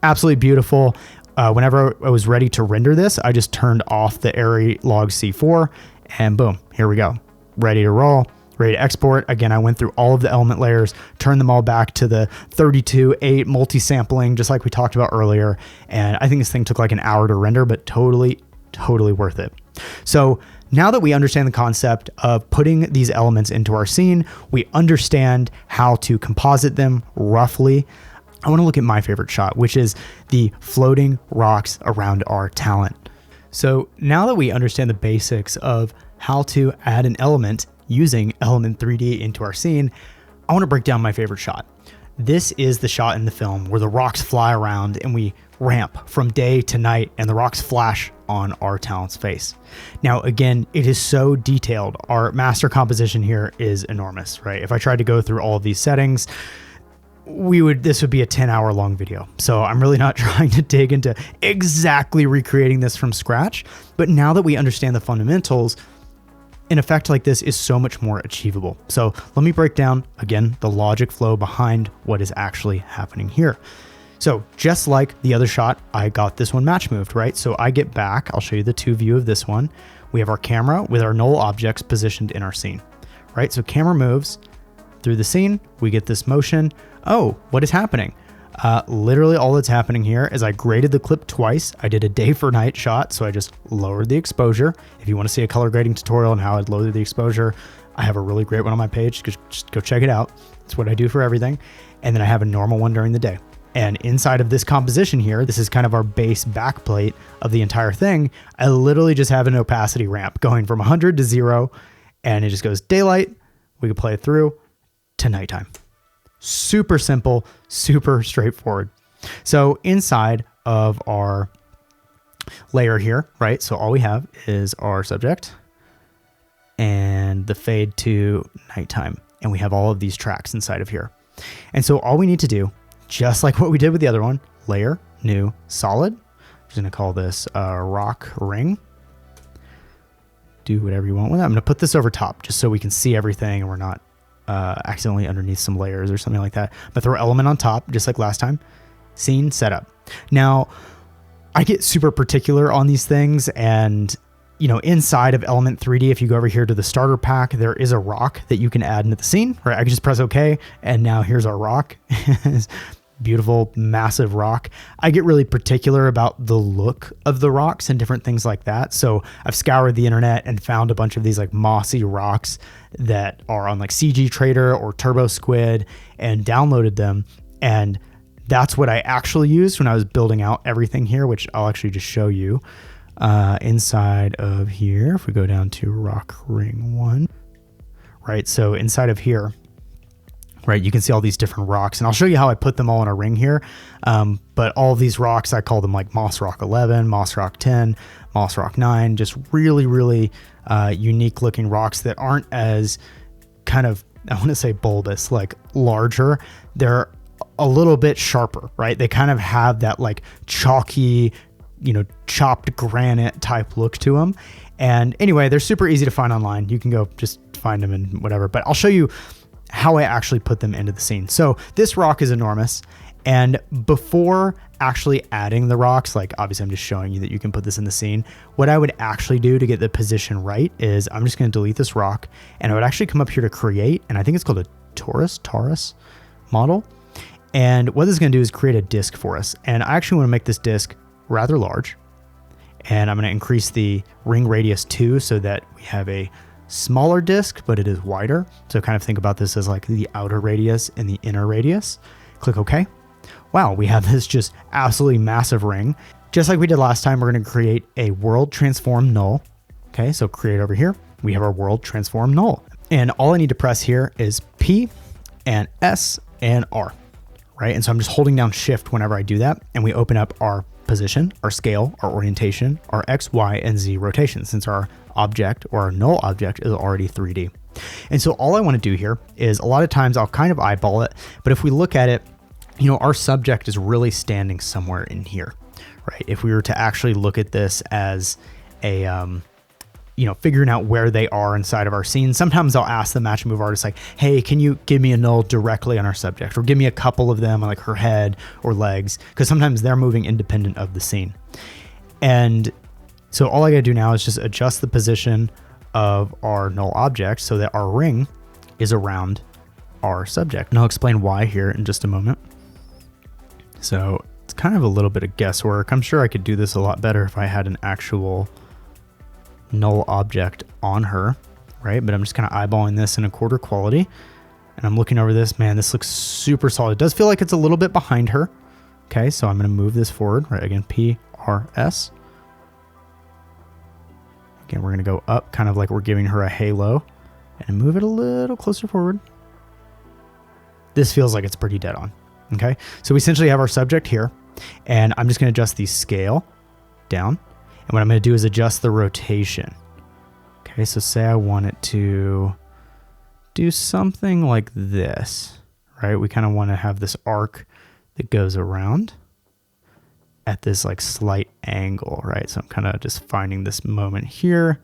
absolutely beautiful. Whenever I was ready to render this, I just turned off the ARRI log C4 and boom, here we go. Ready to roll, ready to export. Again, I went through all of the element layers, turned them all back to the 32:8 multi-sampling, just like we talked about earlier. And I think this thing took like an hour to render, but totally worth it. So now that we understand the concept of putting these elements into our scene, we understand how to composite them roughly. I want to look at my favorite shot, which is the floating rocks around our talent. So now that we understand the basics of how to add an element using Element 3D into our scene, I want to break down my favorite shot. This is the shot in the film where the rocks fly around and we ramp from day to night and the rocks flash on our talent's face. Now, again, it is so detailed. Our master composition here is enormous, right? If I tried to go through all of these settings, this would be a 10-hour long video. So I'm really not trying to dig into exactly recreating this from scratch. But now that we understand the fundamentals, an effect like this is so much more achievable. So let me break down again the logic flow behind what is actually happening here. So just like the other shot, I got this one match moved, right? So I get back, I'll show you the 2 view of this one. We have our camera with our null objects positioned in our scene, right? So camera moves through the scene, we get this motion. Oh, what is happening? Literally all that's happening here is I graded the clip twice. I did a day for night shot, so I just lowered the exposure. If you want to see a color grading tutorial on how I'd lower the exposure, I have a really great one on my page. Just go check it out. That's what I do for everything. And then I have a normal one during the day. And inside of this composition here, this is kind of our base backplate of the entire thing. I literally just have an opacity ramp going from 100 to 0, and it just goes daylight. We can play it through to nighttime. Super simple, super straightforward. So inside of our layer here, right? So all we have is our subject and the fade to nighttime. And we have all of these tracks inside of here. And so all we need to do, just like what we did with the other one, layer, new, solid. I'm just gonna call this rock ring. Do whatever you want with that. I'm gonna put this over top just so we can see everything and we're not accidentally underneath some layers or something like that. But throw element on top, just like last time. Scene setup. Now, I get super particular on these things, and you know, inside of Element 3D, if you go over here to the starter pack, there is a rock that you can add into the scene, right? I can just press OK, and now here's our rock. Beautiful, massive rock. I get really particular about the look of the rocks and different things like that. So I've scoured the internet and found a bunch of these like mossy rocks that are on like CG Trader or Turbo Squid and downloaded them. And that's what I actually used when I was building out everything here, which I'll actually just show you inside of here. If we go down to Rock Ring 1, right? So inside of here, right, you can see all these different rocks, and I'll show you how I put them all in a ring here. But all of these rocks, I call them like Moss Rock 11, Moss Rock 10, Moss Rock 9, just really, really unique looking rocks that aren't as kind of, I want to say bulbous, like larger. They're a little bit sharper, right? They kind of have that like chalky, chopped granite type look to them. And anyway, they're super easy to find online. You can go just find them and whatever, but I'll show you how I actually put them into the scene. So this rock is enormous. And before actually adding the rocks, like obviously I'm just showing you that you can put this in the scene. What I would actually do to get the position right is I'm just going to delete this rock, and I would actually come up here to create, and I think it's called a Taurus model. And what this is going to do is create a disk for us. And I actually want to make this disk rather large. And I'm going to increase the ring radius 2 so that we have a smaller disk, but it is wider. So kind of think about this as like the outer radius and the inner radius. Click OK. Wow, we have this just absolutely massive ring. Just like we did last time, we're going to create a world transform null. Okay, so create over here. We have our world transform null. And all I need to press here is P and S and R, right? And so I'm just holding down shift whenever I do that. And we open up our position, our scale, our orientation, our X, Y, and Z rotation, since our object or our null object is already 3D. And so all I want to do here is a lot of times I'll kind of eyeball it, but if we look at it, our subject is really standing somewhere in here, right? If we were to actually look at this as a, figuring out where they are inside of our scene, sometimes I'll ask the Matchmove artist, like, hey, can you give me a null directly on our subject, or give me a couple of them on like her head or legs? Because sometimes they're moving independent of the scene. And so all I gotta do now is just adjust the position of our null object so that our ring is around our subject. And I'll explain why here in just a moment. So it's kind of a little bit of guesswork. I'm sure I could do this a lot better if I had an actual null object on her, right? But I'm just kind of eyeballing this in a quarter quality, and I'm looking over this. Man, this looks super solid. It does feel like it's a little bit behind her. Okay, so I'm going to move this forward, right? Again, P, R, S. Again, we're going to go up, kind of like we're giving her a halo, and move it a little closer forward. This feels like it's pretty dead on. Okay, so we essentially have our subject here, and I'm just going to adjust the scale down. And what I'm going to do is adjust the rotation. Okay, so say I want it to do something like this, right? We kind of want to have this arc that goes around at this like slight angle, right? So I'm kind of just finding this moment here.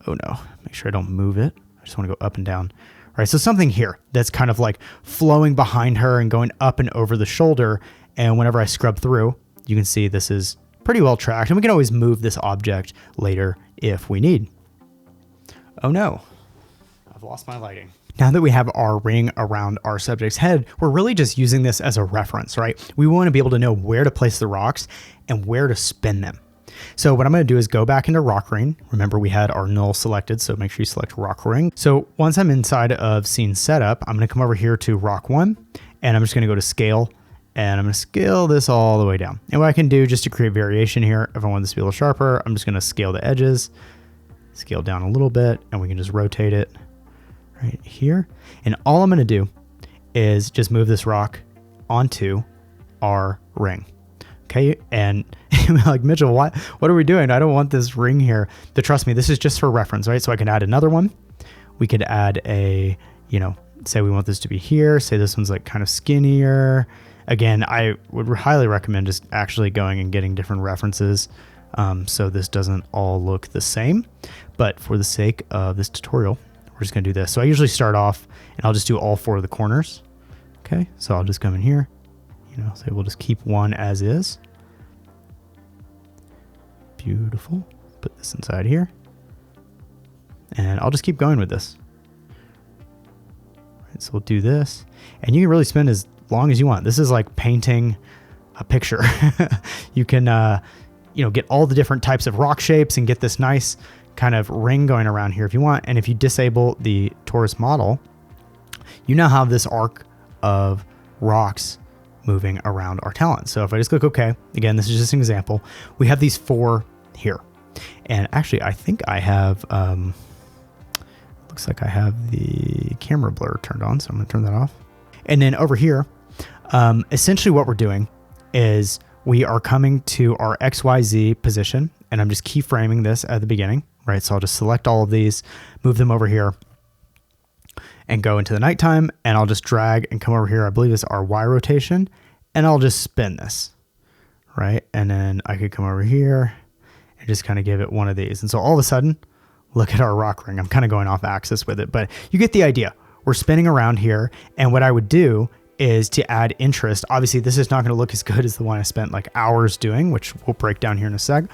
Oh no, make sure I don't move it. I just want to go up and down. Right, so something here that's kind of like flowing behind her and going up and over the shoulder. And whenever I scrub through, you can see this is pretty well tracked. And we can always move this object later if we need. Oh no, I've lost my lighting. Now that we have our ring around our subject's head, we're really just using this as a reference, right? We want to be able to know where to place the rocks and where to spin them. So what I'm going to do is go back into rock ring. Remember, we had our null selected, so make sure you select rock ring. So once I'm inside of scene setup, I'm going to come over here to rock 1, and I'm just going to go to scale, and I'm going to scale this all the way down. And what I can do just to create variation here, if I want this to be a little sharper, I'm just going to scale the edges, scale down a little bit, and we can just rotate it right here. And all I'm going to do is just move this rock onto our ring. Okay, and like, Mitchell, what are we doing? I don't want this ring here. But trust me, this is just for reference, right? So I can add another one. We could add a, say we want this to be here. Say this one's like kind of skinnier. Again, I would highly recommend just actually going and getting different references so this doesn't all look the same. But for the sake of this tutorial, we're just going to do this. So I usually start off and I'll just do all 4 of the corners. Okay, so I'll just come in here. So we'll just keep one as is. Beautiful. Put this inside here. And I'll just keep going with this. All right, so we'll do this. And you can really spend as long as you want. This is like painting a picture. You can, get all the different types of rock shapes and get this nice kind of ring going around here if you want. And if you disable the Taurus model, you now have this arc of rocks moving around our talent. So if I just click OK, again, this is just an example. We have these 4 here. And actually, I think I have, looks like I have the camera blur turned on. So I'm going to turn that off. And then over here, essentially what we're doing is we are coming to our XYZ position, and I'm just keyframing this at the beginning, right? So I'll just select all of these, move them over here, and go into the nighttime, and I'll just drag and come over here. I believe it's our Y rotation, and I'll just spin this, right? And then I could come over here and just kind of give it one of these. And so all of a sudden, look at our rock ring. I'm kind of going off axis with it, but you get the idea. We're spinning around here. And what I would do is to add interest. Obviously, this is not going to look as good as the one I spent like hours doing, which we'll break down here in a sec.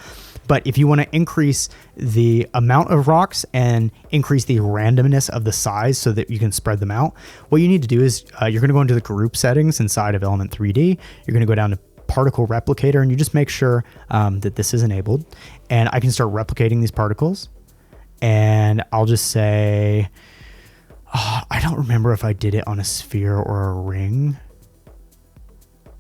But if you want to increase the amount of rocks and increase the randomness of the size so that you can spread them out, what you need to do is you're going to go into the group settings inside of Element 3D. You're going to go down to Particle Replicator, and you just make sure that this is enabled. And I can start replicating these particles. And I'll just say, I don't remember if I did it on a sphere or a ring.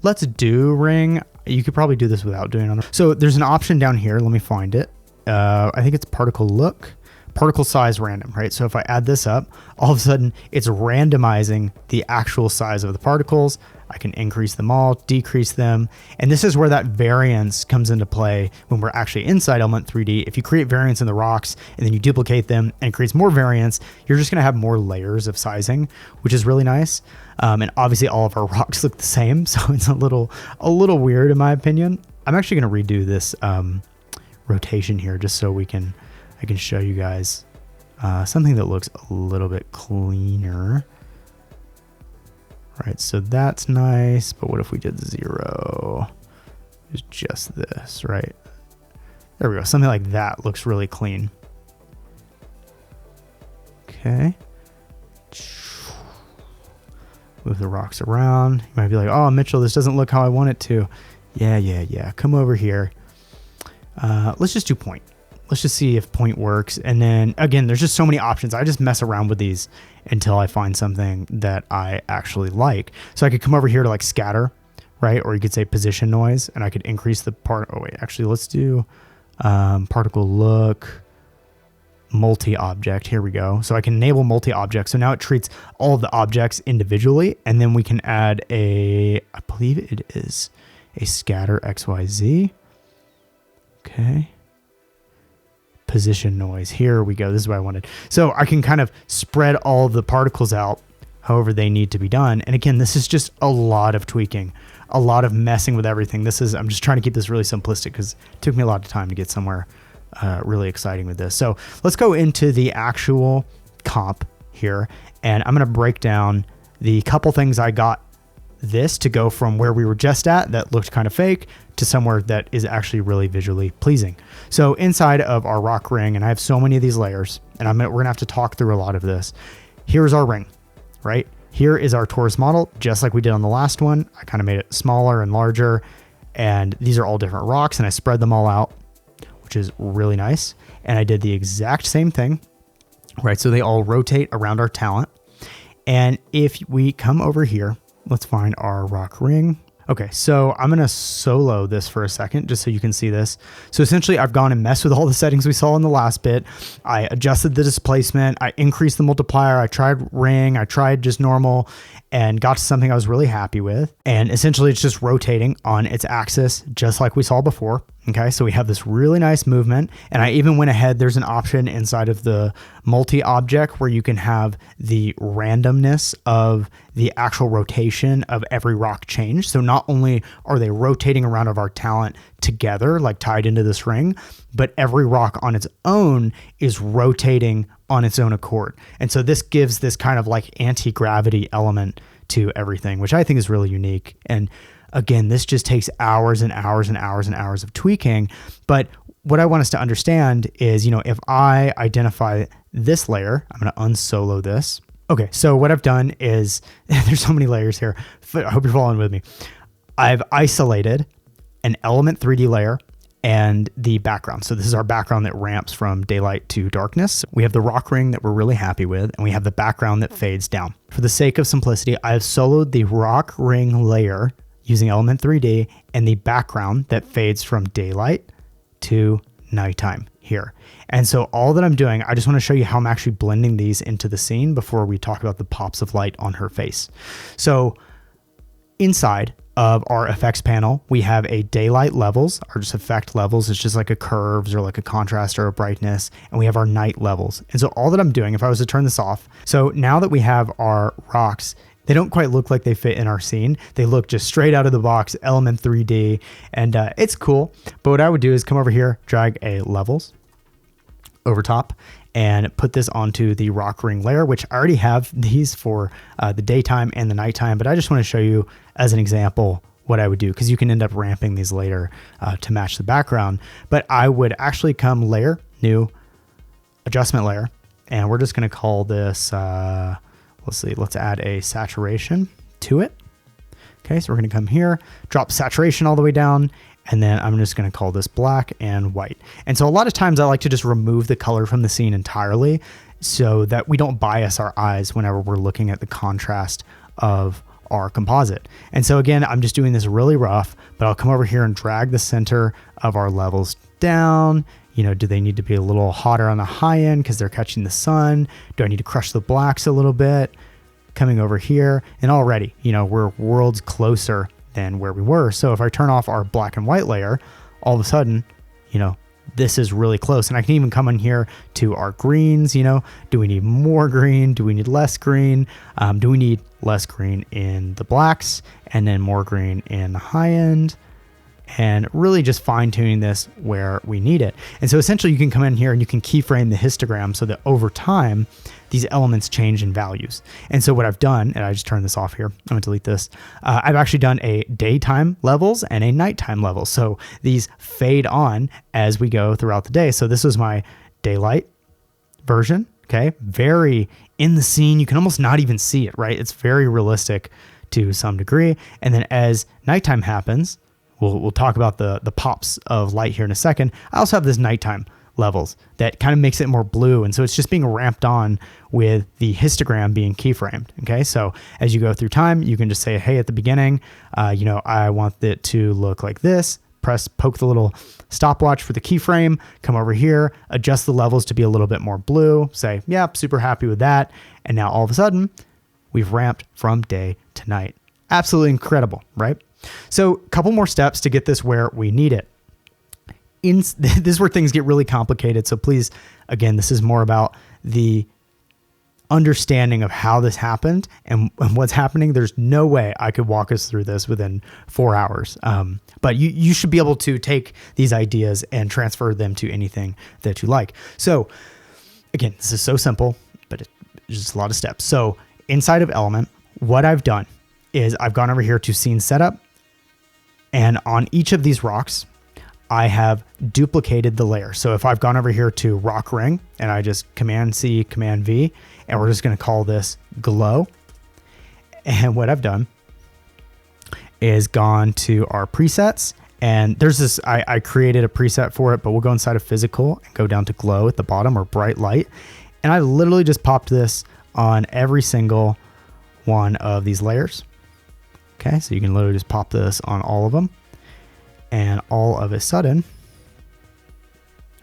Let's do ring. You could probably do this without doing it on. So there's an option down here. Let me find it. I think it's particle look, particle size random, right? So if I add this up, all of a sudden it's randomizing the actual size of the particles. I can increase them all, decrease them. And this is where that variance comes into play when we're actually inside Element 3D. If you create variance in the rocks and then you duplicate them and it creates more variance, you're just gonna have more layers of sizing, which is really nice. And obviously all of our rocks look the same, so it's a little weird in my opinion. I'm actually gonna redo this rotation here just so I can show you guys something that looks a little bit cleaner. Right, so that's nice, but what if we did 0? It's just this, right? There we go, something like that looks really clean. Okay. Move the rocks around. You might be like, oh, Mitchell, this doesn't look how I want it to. Yeah. Come over here. Let's just do point. Let's just see if point works. And then again, there's just so many options. I just mess around with these until I find something that I actually like. So I could come over here to like scatter, right? Or you could say position noise, and I could increase the part. Oh wait, actually let's do particle look, multi-object. Here we go. So I can enable multi-object. So now it treats all of the objects individually, and then we can add I believe it is a scatter XYZ. Okay. Position noise. Here we go. This is what I wanted. So I can kind of spread all the particles out however they need to be done. And again, this is just a lot of tweaking, a lot of messing with everything. I'm just trying to keep this really simplistic because it took me a lot of time to get somewhere really exciting with this. So let's go into the actual comp here. And I'm going to break down the couple things I got this to go from where we were just at that looked kind of fake to somewhere that is actually really visually pleasing. So inside of our rock ring, and I have so many of these layers, and we're gonna have to talk through a lot of this. Here's our ring, right? Here is our torus model, just like we did on the last one. I kind of made it smaller and larger, and these are all different rocks, and I spread them all out, which is really nice. And I did the exact same thing, right? So they all rotate around our talent. And if we come over here, let's find our rock ring. Okay, so I'm gonna solo this for a second just so you can see this. So essentially I've gone and messed with all the settings we saw in the last bit. I adjusted the displacement, I increased the multiplier, I tried ring, I tried just normal, and got to something I was really happy with. And essentially it's just rotating on its axis just like we saw before. Okay, so we have this really nice movement, and I even went ahead, there's an option inside of the multi-object where you can have the randomness of the actual rotation of every rock change. So not only are they rotating around of our talent together, like tied into this ring, but every rock on its own is rotating on its own accord. And so this gives this kind of like anti-gravity element to everything, which I think is really unique. And again, this just takes hours and hours and hours and hours of tweaking. But what I want us to understand is, if I identify this layer, I'm going to unsolo this. Okay, so what I've done is, there's so many layers here. I hope you're following with me. I've isolated an Element 3D layer and the background. So this is our background that ramps from daylight to darkness. We have the rock ring that we're really happy with, and we have the background that fades down. For the sake of simplicity, I have soloed the rock ring layer using Element 3D and the background that fades from daylight to nighttime here. And so all that I'm doing, I just want to show you how I'm actually blending these into the scene before we talk about the pops of light on her face. So inside of our effects panel, we have a daylight levels, or just effect levels. It's just like a curves or like a contrast or a brightness. And we have our night levels. And so all that I'm doing, if I was to turn this off, so now that we have our rocks They don't quite look like they fit in our scene. They look just straight out of the box, Element 3D, and it's cool. But what I would do is come over here, drag a levels over top, and put this onto the rock ring layer, which I already have these for the daytime and the nighttime, but I just want to show you as an example what I would do, because you can end up ramping these later to match the background. But I would actually come layer, new, adjustment layer, and we're just going to call this, let's add a saturation to it. Okay, so we're going to come here, drop saturation all the way down, and then I'm just going to call this black and white. And so a lot of times I like to just remove the color from the scene entirely so that we don't bias our eyes whenever we're looking at the contrast of our composite. And so again, I'm just doing this really rough, but I'll come over here and drag the center of our levels down. You know, do they need to be a little hotter on the high end because they're catching the sun? Do I need to crush the blacks a little bit? Coming over here, and already, you know, we're worlds closer than where we were. So if I turn off our black and white layer, all of a sudden, you know, this is really close. And I can even come in here to our greens. You know, do we need more green? Do we need less green? Do we need less green in the blacks and then more green in the high end? And really just fine tuning this where we need it. And so essentially you can come in here and you can keyframe the histogram so that over time, these elements change in values. And so what I've done, and I just turned this off here, I'm gonna delete this. I've actually done a daytime levels and a nighttime level. So these fade on as we go throughout the day. So this was my daylight version, okay? Very in the scene, you can almost not even see it, right? It's very realistic to some degree. And then as nighttime happens, we'll talk about the pops of light here in a second. I also have this nighttime levels that kind of makes it more blue. And so it's just being ramped on with the histogram being keyframed. Okay. So as you go through time, you can just say, hey, at the beginning, you know, I want it to look like this. Poke the little stopwatch for the keyframe, come over here, adjust the levels to be a little bit more blue, say, yeah, super happy with that. And now all of a sudden we've ramped from day to night. Absolutely incredible, right? So a couple more steps to get this where we need it. This is where things get really complicated. So please, again, this is more about the understanding of how this happened and what's happening. There's no way I could walk us through this within 4 hours. But you should be able to take these ideas and transfer them to anything that you like. So again, this is so simple, but it's just a lot of steps. So inside of Element, what I've done is I've gone over here to scene setup, and on each of these rocks, I have duplicated the layer. So if I've gone over here to rock ring and I just Command C, Command V, and we're just going to call this glow. And what I've done is gone to our presets, and there's this, I created a preset for it, but we'll go inside of physical and go down to glow at the bottom or bright light. And I literally just popped this on every single one of these layers. Okay. So you can literally just pop this on all of them. And all of a sudden,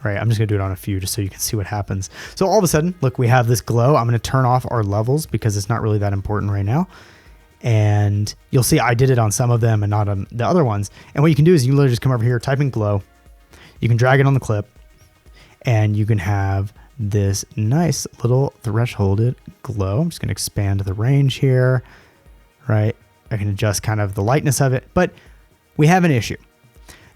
right, I'm just gonna do it on a few just so you can see what happens. So all of a sudden, look, we have this glow. I'm gonna turn off our levels because it's not really that important right now. And you'll see I did it on some of them and not on the other ones. And what you can do is you can literally just come over here, type in glow. You can drag it on the clip and you can have this nice little thresholded glow. I'm just gonna expand the range here, right? I can adjust kind of the lightness of it, but we have an issue.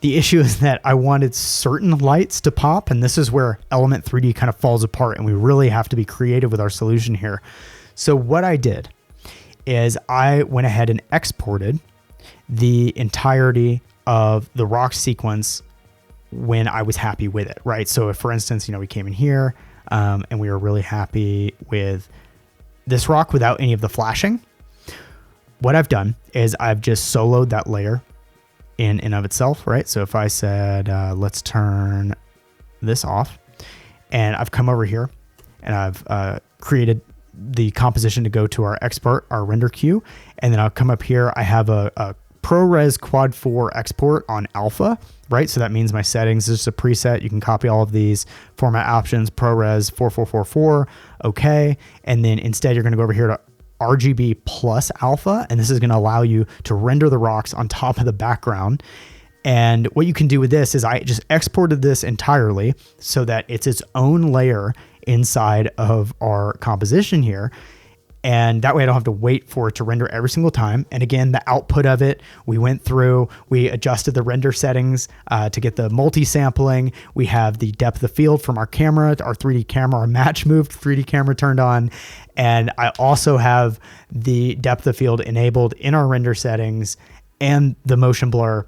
The issue is that I wanted certain lights to pop, and this is where Element 3D kind of falls apart, and we really have to be creative with our solution here. So what I did is I went ahead and exported the entirety of the rock sequence when I was happy with it, right? So if, for instance, you know, we came in here and we were really happy with this rock without any of the flashing, what I've done is I've just soloed that layer in and of itself, right? So if I said, let's turn this off, and I've come over here and I've created the composition to go to our export, our render queue. And then I'll come up here. I have a ProRes Quad 4 export on alpha, right? So that means my settings is just a preset. You can copy all of these format options, ProRes 4444, okay. And then instead you're gonna go over here to RGB plus alpha, and this is going to allow you to render the rocks on top of the background. And what you can do with this is I just exported this entirely so that it's its own layer inside of our composition here. And that way I don't have to wait for it to render every single time. And again, the output of it, we went through, we adjusted the render settings to get the multi-sampling. We have the depth of field from our camera, our 3D camera, our Matchmove 3D camera turned on. And I also have the depth of field enabled in our render settings and the motion blur.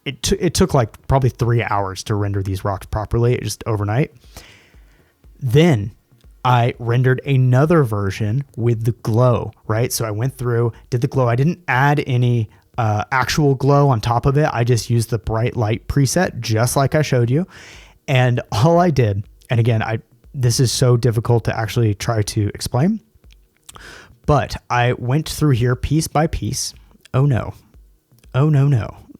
It took like probably 3 hours to render these rocks properly, just overnight. Then I rendered another version with the glow, right? So I went through, did the glow. I didn't add any actual glow on top of it. I just used the bright light preset, just like I showed you. And all I did, and again, this is so difficult to actually try to explain, but I went through here piece by piece. Oh no.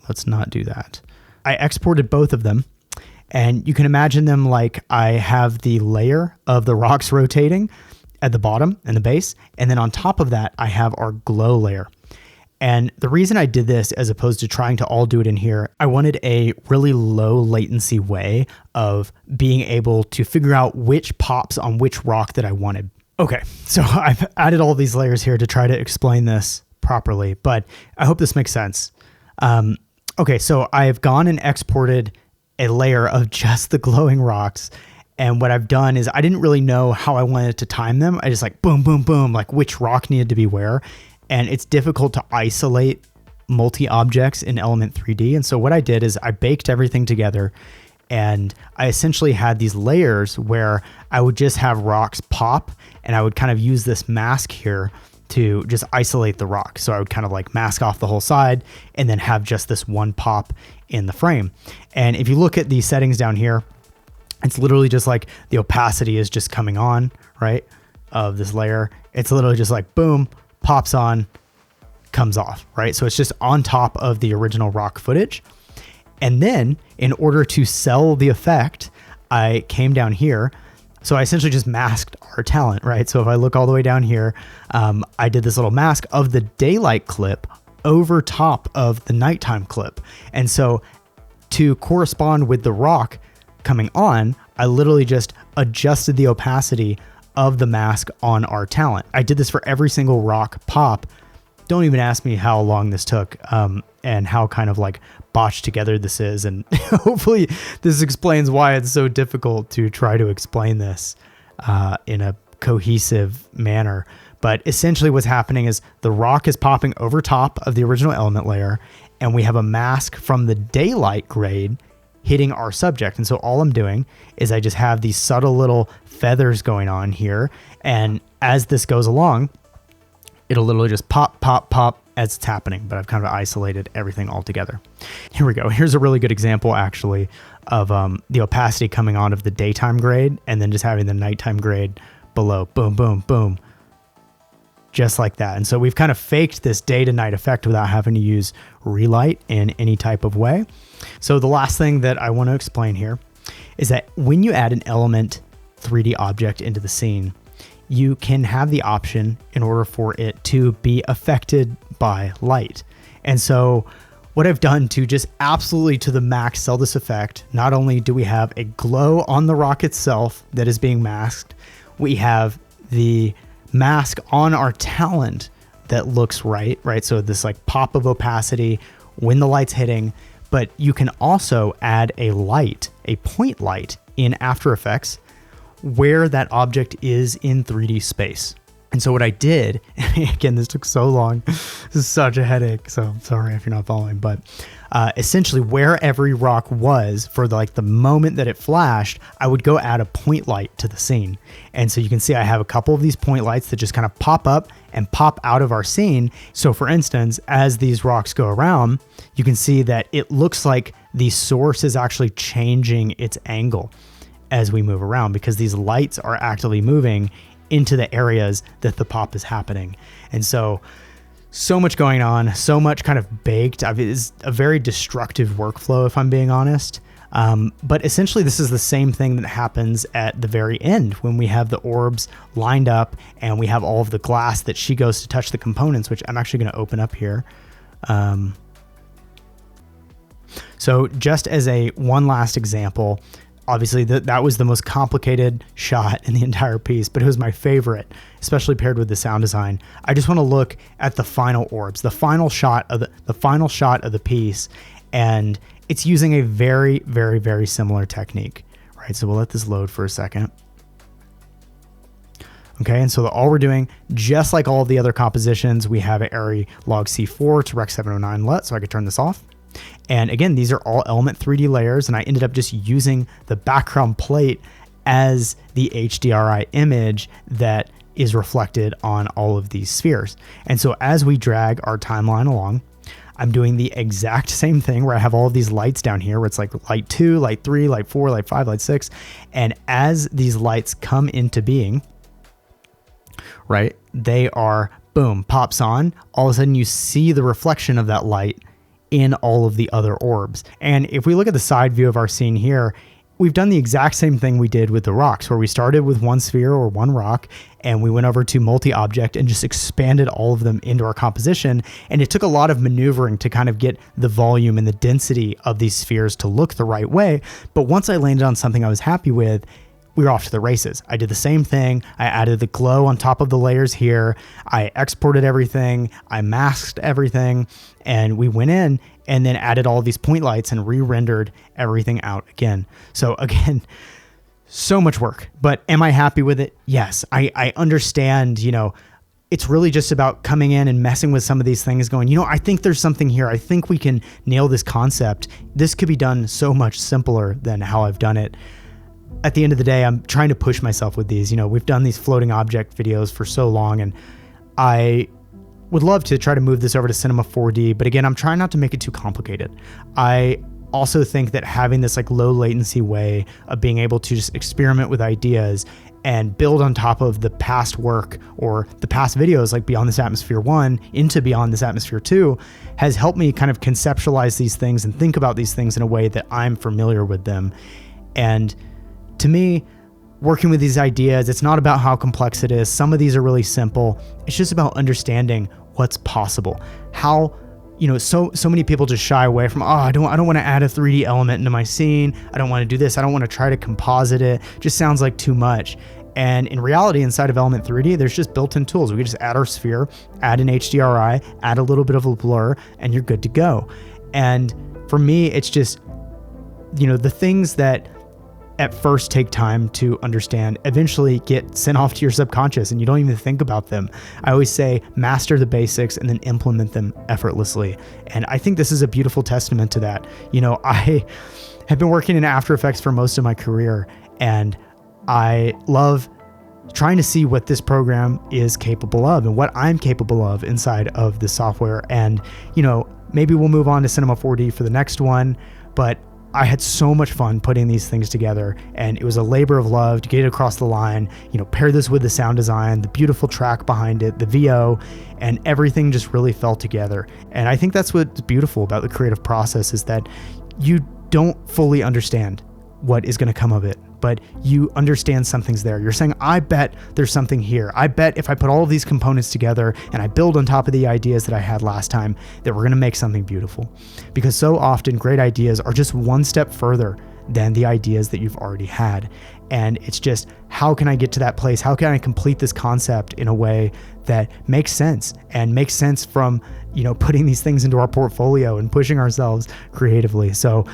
Let's not do that. I exported both of them, and you can imagine them like I have the layer of the rocks rotating at the bottom and the base, and then on top of that, I have our glow layer. And the reason I did this as opposed to trying to all do it in here, I wanted a really low latency way of being able to figure out which pops on which rock that I wanted. Okay, so I've added all these layers here to try to explain this properly, but I hope this makes sense. Okay, so I've gone and exported a layer of just the glowing rocks. And what I've done is I didn't really know how I wanted to time them. I just like boom, boom, boom, like which rock needed to be where. And it's difficult to isolate multi-objects in Element 3D. And so what I did is I baked everything together, and I essentially had these layers where I would just have rocks pop, and I would kind of use this mask here to just isolate the rock. So I would kind of like mask off the whole side and then have just this one pop in the frame. And if you look at the settings down here, it's literally just like the opacity is just coming on, right, of this layer. It's literally just like boom, pops on, comes off, right? So it's just on top of the original rock footage. And then in order to sell the effect, I came down here. So I essentially just masked our talent, right? So if I look all the way down here, I did this little mask of the daylight clip over top of the nighttime clip. And so to correspond with the rock coming on, I literally just adjusted the opacity of the mask on our talent. I did this for every single rock pop. Don't even ask me how long this took and how kind of like botched together this is. And hopefully this explains why it's so difficult to try to explain this in a cohesive manner. But essentially what's happening is the rock is popping over top of the original element layer, and we have a mask from the daylight grade hitting our subject. And so all I'm doing is I just have these subtle little feathers going on here. And as this goes along, it'll literally just pop, pop, pop as it's happening, but I've kind of isolated everything all together. Here we go. Here's a really good example actually of the opacity coming on of the daytime grade and then just having the nighttime grade below. Boom, boom, boom. Just like that. And so we've kind of faked this day to night effect without having to use relight in any type of way. So the last thing that I want to explain here is that when you add an element 3D object into the scene, you can have the option in order for it to be affected by light. And so what I've done to just absolutely to the max sell this effect, not only do we have a glow on the rock itself that is being masked, we have the mask on our talent that looks right? So this like pop of opacity when the light's hitting, but you can also add a light, a point light in After Effects where that object is in 3D space. And so what I did, again, this took so long, this is such a headache, so I'm sorry if you're not following, but essentially where every rock was for the moment that it flashed, I would go add a point light to the scene. And so you can see I have a couple of these point lights that just kind of pop up and pop out of our scene. So for instance, as these rocks go around, you can see that it looks like the source is actually changing its angle as we move around because these lights are actively moving into the areas that the pop is happening. And so much going on, so much kind of baked. It's a very destructive workflow, if I'm being honest. But essentially this is the same thing that happens at the very end when we have the orbs lined up and we have all of the glass that she goes to touch the components, which I'm actually going to open up here. So just as one last example, Obviously, that was the most complicated shot in the entire piece, but it was my favorite, especially paired with the sound design. I just want to look at the final orbs, the final shot of the piece, and it's using a very, very, very similar technique, right? So we'll let this load for a second. Okay, and so all we're doing, just like all of the other compositions, we have an ARRI log C4 to Rec 709 LUT, so I could turn this off. And again, these are all Element 3D layers, and I ended up just using the background plate as the HDRI image that is reflected on all of these spheres. And so as we drag our timeline along, I'm doing the exact same thing where I have all of these lights down here where it's like light 2, light 3, light 4, light 5, light 6. And as these lights come into being, right, they are, boom, pops on. All of a sudden you see the reflection of that light in all of the other orbs. And if we look at the side view of our scene here, we've done the exact same thing we did with the rocks, where we started with one sphere or one rock, and we went over to multi-object and just expanded all of them into our composition. And it took a lot of maneuvering to kind of get the volume and the density of these spheres to look the right way. But once I landed on something I was happy with, we were off to the races. I did the same thing. I added the glow on top of the layers here. I exported everything. I masked everything, and we went in and then added all these point lights and re-rendered everything out again. So again, so much work, but am I happy with it? Yes. I understand, it's really just about coming in and messing with some of these things, going, I think there's something here. I think we can nail this concept. This could be done so much simpler than how I've done it. At the end of the day, I'm trying to push myself with these. We've done these floating object videos for so long, and I would love to try to move this over to Cinema 4D, but again, I'm trying not to make it too complicated. I also think that having this like low latency way of being able to just experiment with ideas and build on top of the past work or the past videos like Beyond This Atmosphere 1 into Beyond This Atmosphere 2 has helped me kind of conceptualize these things and think about these things in a way that I'm familiar with them. And to me, working with these ideas, it's not about how complex it is. Some of these are really simple. It's just about understanding what's possible. How, so many people just shy away from, I don't want to add a 3D element into my scene. I don't want to do this. I don't want to try to composite it. Just sounds like too much. And in reality, inside of Element 3D, there's just built-in tools. We can just add our sphere, add an HDRI, add a little bit of a blur, and you're good to go. And for me, it's just, the things that at first take time to understand eventually get sent off to your subconscious and you don't even think about them. I always say master the basics and then implement them effortlessly. And I think this is a beautiful testament to that. I have been working in After Effects for most of my career, and I love trying to see what this program is capable of and what I'm capable of inside of the software. And, maybe we'll move on to Cinema 4D for the next one, but I had so much fun putting these things together, and it was a labor of love to get it across the line, pair this with the sound design, the beautiful track behind it, the VO, and everything just really fell together. And I think that's what's beautiful about the creative process, is that you don't fully understand what is going to come of it, but you understand something's there. You're saying, I bet there's something here. I bet if I put all of these components together and I build on top of the ideas that I had last time, that we're going to make something beautiful. Because so often great ideas are just one step further than the ideas that you've already had. And it's just, how can I get to that place? How can I complete this concept in a way that makes sense and makes sense from, putting these things into our portfolio and pushing ourselves creatively. So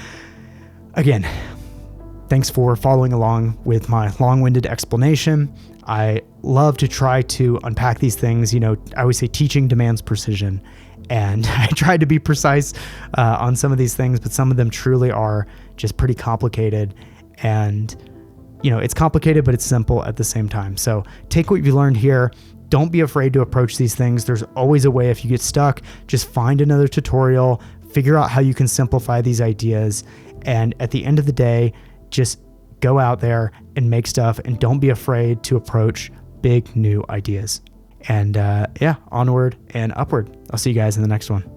again, thanks for following along with my long-winded explanation. I love to try to unpack these things. I always say teaching demands precision, and I tried to be precise on some of these things, but some of them truly are just pretty complicated. And, it's complicated, but it's simple at the same time. So take what you learned here. Don't be afraid to approach these things. There's always a way. If you get stuck, just find another tutorial, figure out how you can simplify these ideas. And at the end of the day, just go out there and make stuff, and don't be afraid to approach big new ideas. And onward and upward. I'll see you guys in the next one.